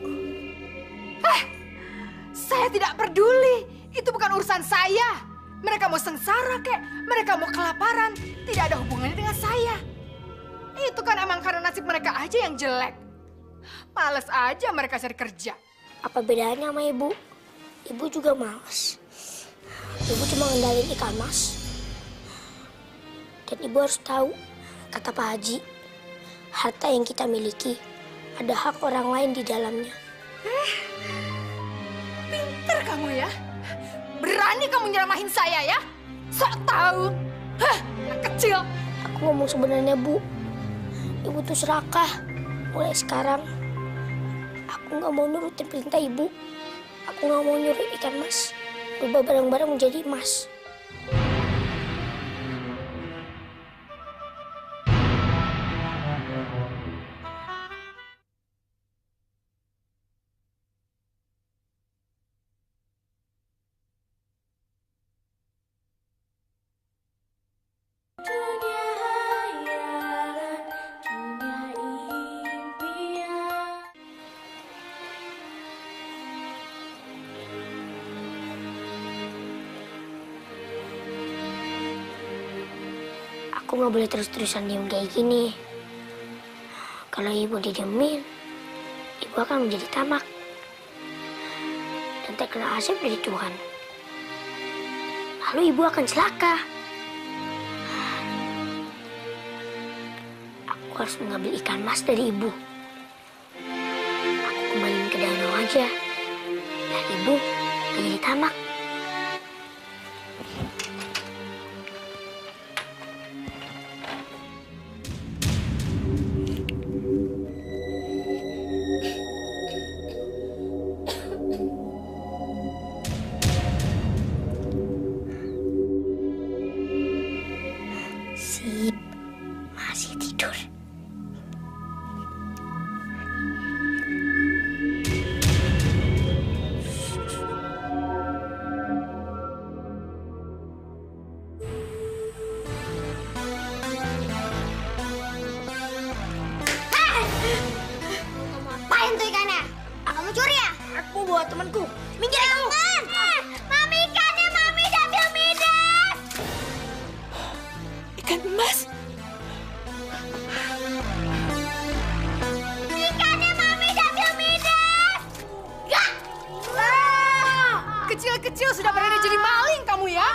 Saya tidak peduli. Itu bukan urusan saya. Mereka mau sengsara kek, mereka mau kelaparan, tidak ada hubungannya dengan saya. Itu kan emang karena nasib mereka aja yang jelek. Males aja mereka cari kerja. Apa bedanya sama ibu? Ibu juga males. Ibu cuma ngendalin ikan mas. Dan ibu harus tahu, kata Pak Haji, harta yang kita miliki ada hak orang lain di dalamnya. Pinter kamu ya. Berani kamu nyeramahin saya ya? Sok tahu. Hah, anak kecil. Aku ngomong sebenarnya, Bu. Ibu tuh serakah. Mulai sekarang, aku nggak mau nurutin perintah ibu. Aku nggak mau nyuruh ikan mas berubah barang-barang menjadi emas. Aku nggak boleh terus-terusan diem kayak gini. Kalau ibu didiemin, ibu akan menjadi tamak dan terkena azab dari Tuhan. Lalu ibu akan celaka. Aku harus mengambil ikan mas dari ibu. Aku kembaliin ke danau aja. Dan ibu gak jadi tamak. Sip, masih tidur. Ngapain tuh ikannya? Kamu curi ya? Aku buat temanku. Minggir kamu. Mami ikannya, Mami sambil midas. Ikan emas. Ikannya Mami sambil midas. Gak. Kecil-kecil sudah berani jadi maling kamu ya?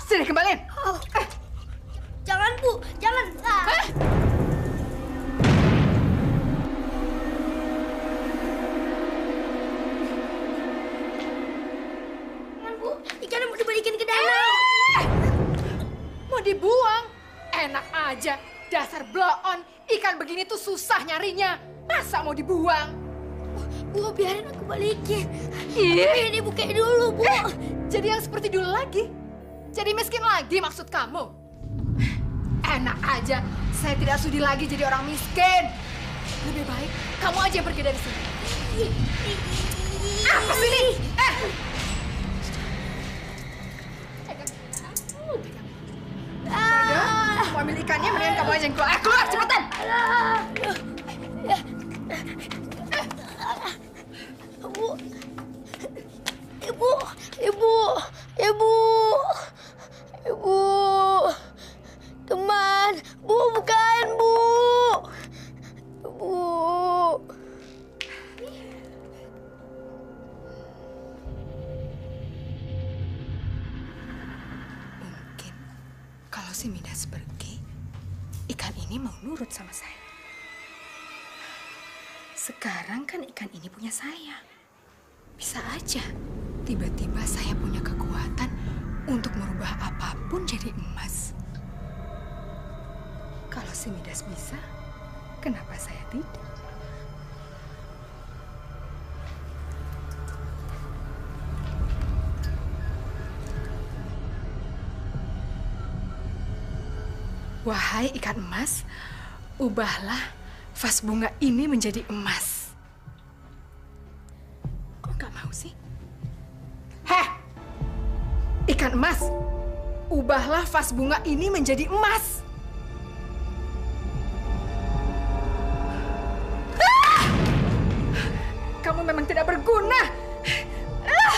Sini kembaliin. Jangan, Bu. Jangan. Jangan, Bu. Ikannya mau dibalikin ke danau. Mau dibuang? Enak aja. Dasar bloon. Ikan begini tuh susah nyarinya. Masa mau dibuang? Bu, biarin aku balikin. Ih. Ini Bu kayak dulu, Bu. Jadi yang seperti dulu lagi? Jadi miskin lagi maksud kamu? Enak aja. Saya tidak sudi lagi jadi orang miskin. Lebih baik kamu aja yang pergi dari sini. Apa sih ini? Udah, mau ambil ikannya, mendingan kamu aja yang keluar. Keluar, cepetan! Ibu, teman, Bu, bukan, Bu. Mungkin kalau si Midas pergi, ikan ini mau nurut sama saya. Sekarang kan ikan ini punya saya. Bisa aja tiba-tiba saya punya kekuatan untuk merubah apapun jadi emas. Kalau si Midas bisa, kenapa saya tidak? Wahai ikan emas, ubahlah vas bunga ini menjadi emas. Kok nggak mau sih? Heh! Ikan emas, ubahlah vas bunga ini menjadi emas. Ah! Kamu memang tidak berguna. Ah!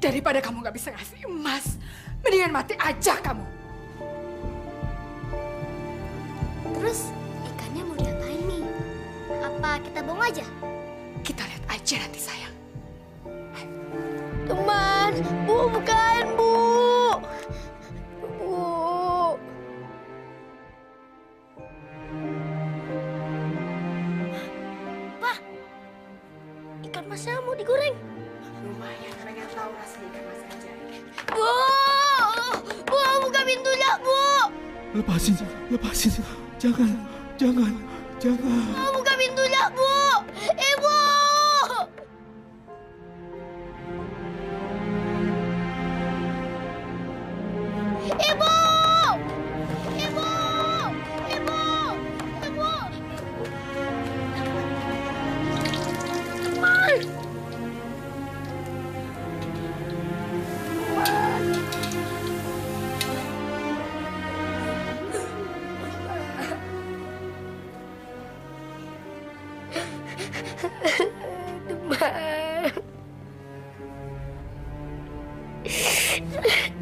Daripada kamu gak bisa ngasih emas, mendingan mati aja kamu. Terus ikannya mau diapain nih? Apa kita buang aja? Kita lihat aja nanti sayang. Teman, Bu, bukain, Bu. Bu. Pak, ikan masnya mau digoreng. Lumayan, pengen tahu rasa ikan mas aja. Bu, Bu, buka pintunya, Bu. Lepasin. Jangan. Bu, buka pintunya, Bu. Ibu. Ibu! Ibu! Ibu! Ibu! Teman! Teman.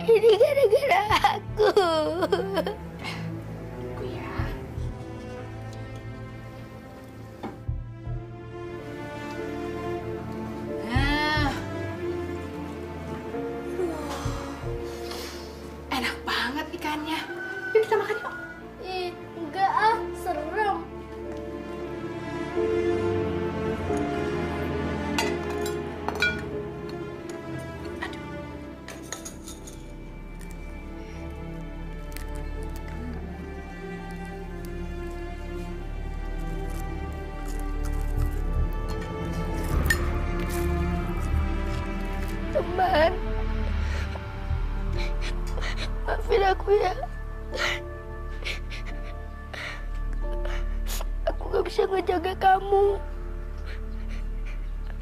Ini gara-gara aku. Aku ya. Nah. Enak banget ikannya. Yuk kita makan yuk. Enggak ah, serem. Teman, maafin aku ya. Aku gak bisa ngejaga kamu.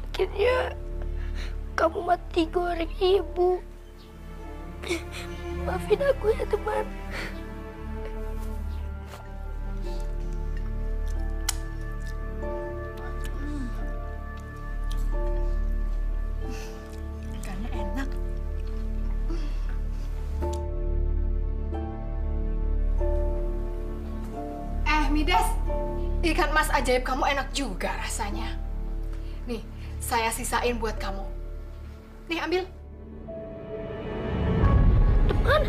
Akhirnya kamu mati goreng ibu. Maafin aku ya teman. Ikannya enak. Midas, ikan mas ajaib kamu enak juga rasanya. Nih, saya sisain buat kamu. Nih, ambil. Teman.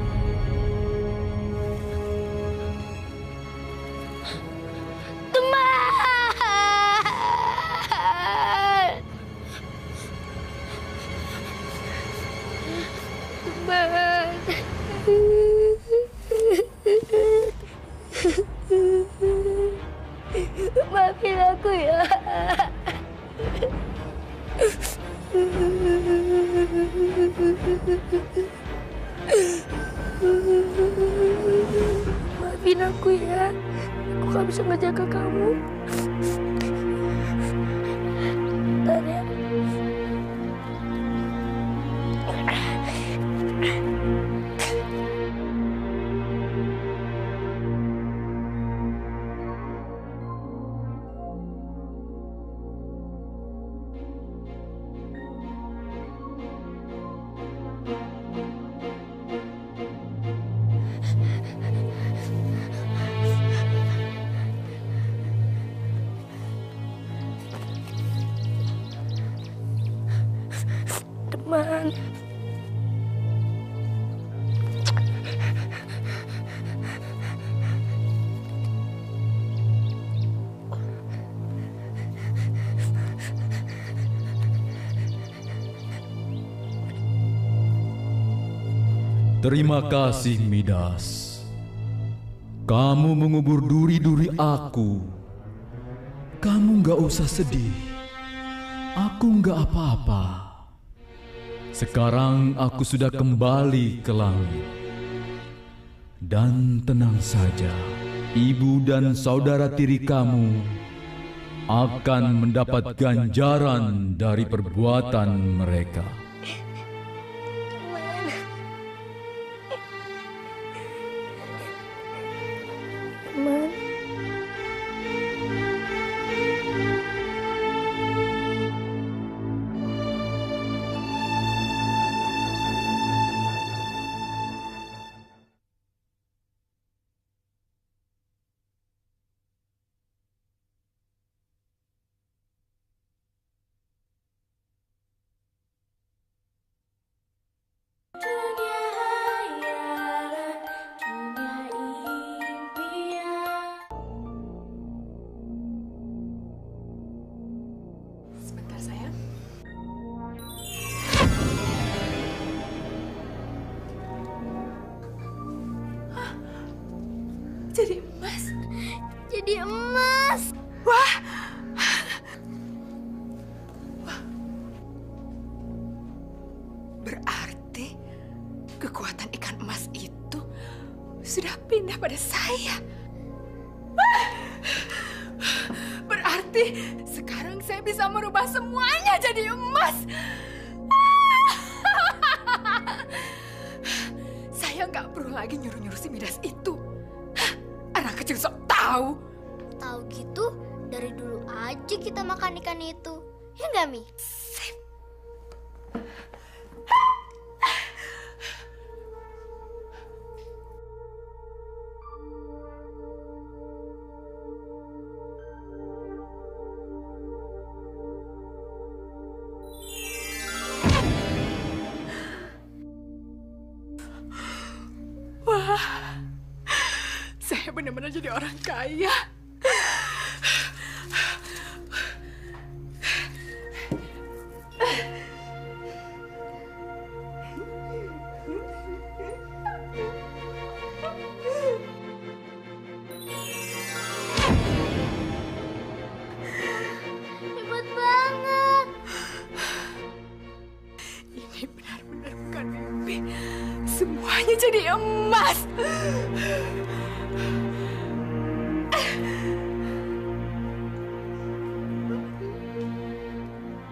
Maafin aku ya. Maafin aku ya. Aku gak bisa ngejaga kamu. Bentar ya. Teman. Terima kasih, Midas. Kamu mengubur duri-duri aku. Kamu nggak usah sedih. Aku nggak apa-apa. Sekarang aku sudah kembali ke langit. Dan tenang saja, ibu dan saudara tiri kamu akan mendapat ganjaran dari perbuatan mereka. Teman. jadi emas. Jadi emas. Wah. Berarti kekuatan ikan emas itu sudah pindah pada saya. Berarti sekarang saya bisa merubah semuanya jadi emas. Saya nggak perlu lagi nyuruh-nyuruh si Midas itu. Anak kecil sok tahu. Tahu gitu, dari dulu aja kita makan ikan itu. Ya nggak, Mi? Wah, saya benar-benar jadi orang kaya. Hebat banget. Ini benar-benar bukan mimpi. Semuanya jadi emas.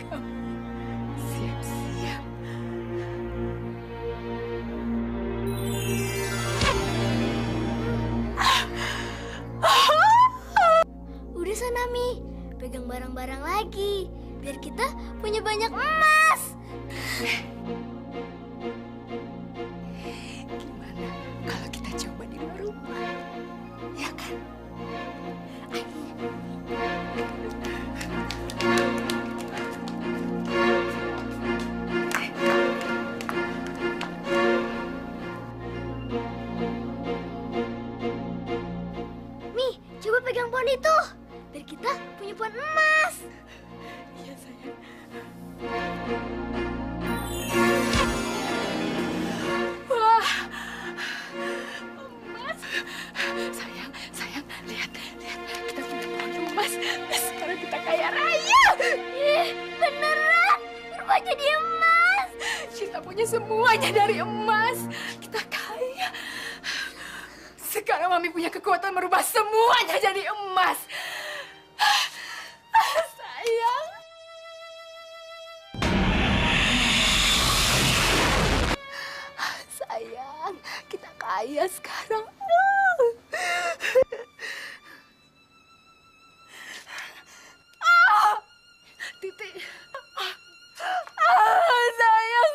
Kamu siap-siap. Udah sana, Mi. Pegang barang-barang lagi. Biar kita punya banyak emas. Gimana kalau kita coba di luar rumah? Ya kan? Mi, coba pegang pohon itu. Biar kita punya pohon emas. Iya, sayang. Wah, emas. Sayang, lihat. Kita punya pohon emas. Sekarang kita kaya raya. Ih, beneran. Berubah jadi emas. Kita punya semuanya dari emas. Kita kaya. Sekarang Mami punya kekuatan merubah semuanya jadi emas. Sayang. Sayang, kita kaya sekarang. Titi. Sayang.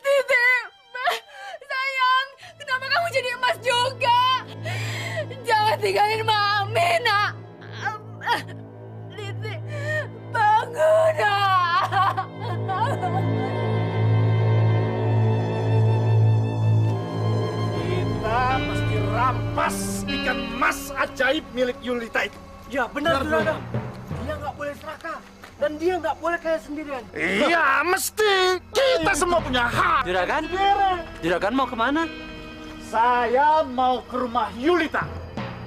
Titi, sayang, kenapa kamu jadi emas juga? Jangan tinggalin Mami, nak. Titi, bangun, nak. Kita mesti rampas ikan emas ajaib milik Yulita itu. Ya benar, Juragan. Dia nggak boleh serakah. Dan dia nggak boleh kaya sendirian. Iya, mesti. Kita semua punya hak. Juragan mau kemana? Saya mau ke rumah Yulita.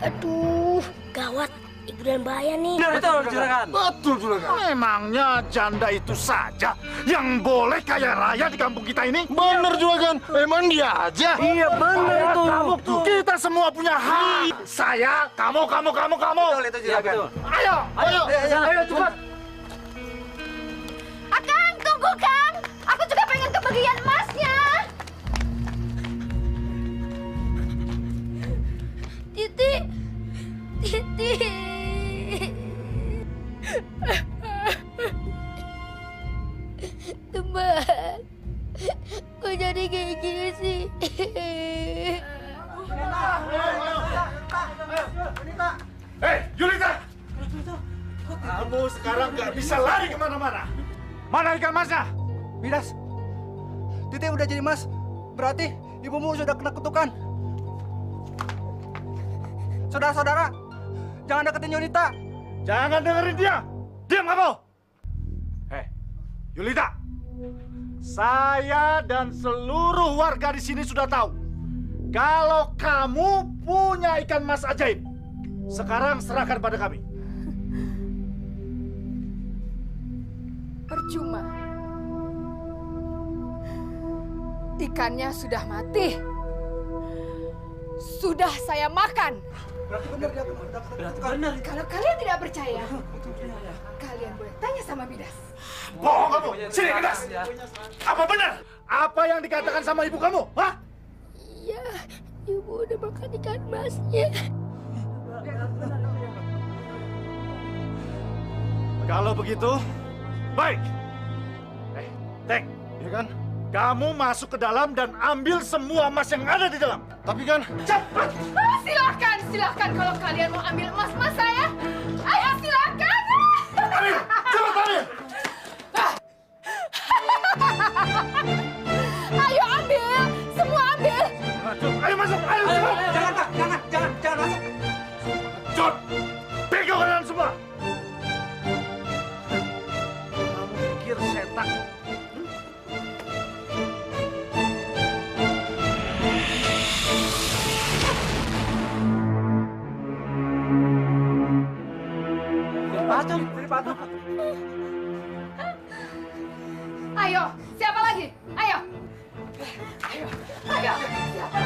Aduh, gawat. Ibu dan bahaya nih. Betul, Juragan. Betul, Juragan. Memangnya janda itu saja yang boleh kaya raya di kampung kita ini? Bener, Juragan. Emang dia aja. Iya, bener itu. Kita semua punya hak. Saya, kamu. Betul itu, Juragan. Ayo, cepat. Akang, tunggu, Kang. Aku juga pengen kebagian emasnya. Titi. Teman, kok jadi kayak gini sih? Hei, Yulita! Kamu sekarang nggak bisa lari kemana-mana. Mana ikan emasnya? Midas, Titi udah jadi emas. Berarti ibumu sudah kena kutukan. Saudara-saudara, jangan deketin Yulita. Jangan dengerin dia. Diam kamu. Hei, Yulita. Saya dan seluruh warga di sini sudah tahu kalau kamu punya ikan mas ajaib. Sekarang serahkan pada kami. Percuma. Ikannya sudah mati. Sudah saya makan. Benar. Kalau kalian tidak percaya, kalian boleh tanya sama Midas. Bohong kamu. Sini, Midas. Apa benar? Apa yang dikatakan sama ibu kamu? Hah? Iya, ibu udah makan ikan masnya. Kalau begitu, baik. Tek, ya kan? Kamu masuk ke dalam dan ambil semua emas yang ada di dalam. Tapi kan, cepat! Silakan kalau kalian mau ambil emas saya. Ayo silakan. Ambil, cepat ambil! Ayo ambil, semua ambil. Ayo masuk, ayo cepat! Jangan Pak, jangan masuk. Cut! Pegang kalian semua! Kamu pikir setan? Patung. Ayo, siapa lagi? Ayo. Siapa?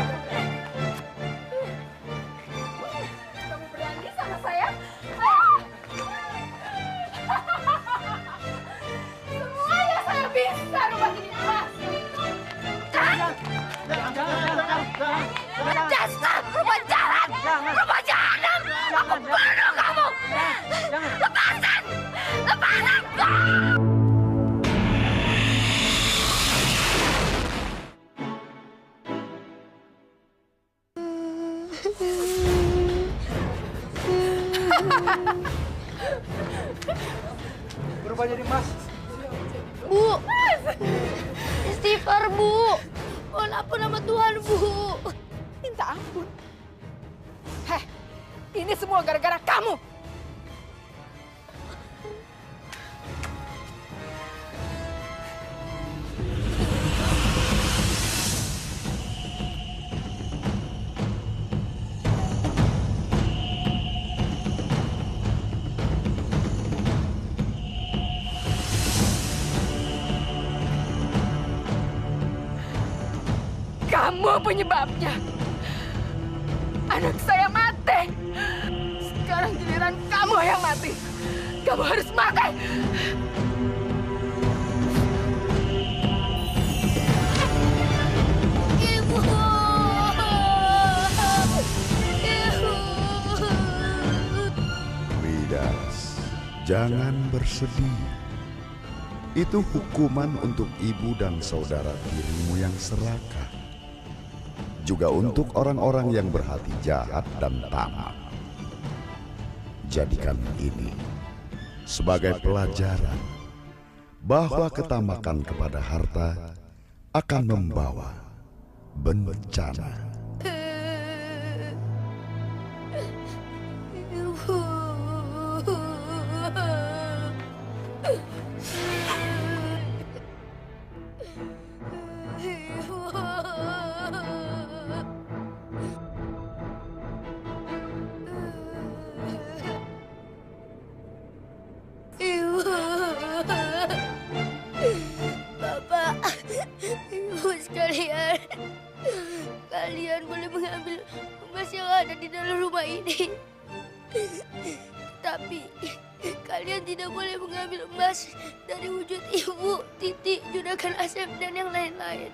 Kamu berani sama saya? Semuanya saya bisa rubah jadi emas. Jangan. Dasar berjalan, berjalan. Aku bunuh kamu. Lepasan. Berubah jadi emas. Bu, istighfar Bu. Mohon ampun nama Tuhan Bu. Minta ampun. Heh, ini semua gara-gara kamu. Kamu penyebabnya. Anak saya mati. Sekarang giliran kamu yang mati. Kamu harus mati. Ibu. Midas, jangan bersedih. Itu hukuman untuk ibu dan saudara tirimu yang serakah. Juga untuk orang-orang yang berhati jahat dan tamak. Jadikan ini sebagai pelajaran bahwa ketamakan kepada harta akan membawa bencana. Bapak, Ibu sekalian, kalian boleh mengambil emas yang ada di dalam rumah ini. Tapi kalian tidak boleh mengambil emas dari wujud Ibu, Titi, Juragan Asep, dan yang lain-lain.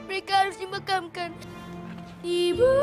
Mereka harus dimakamkan. Ibu.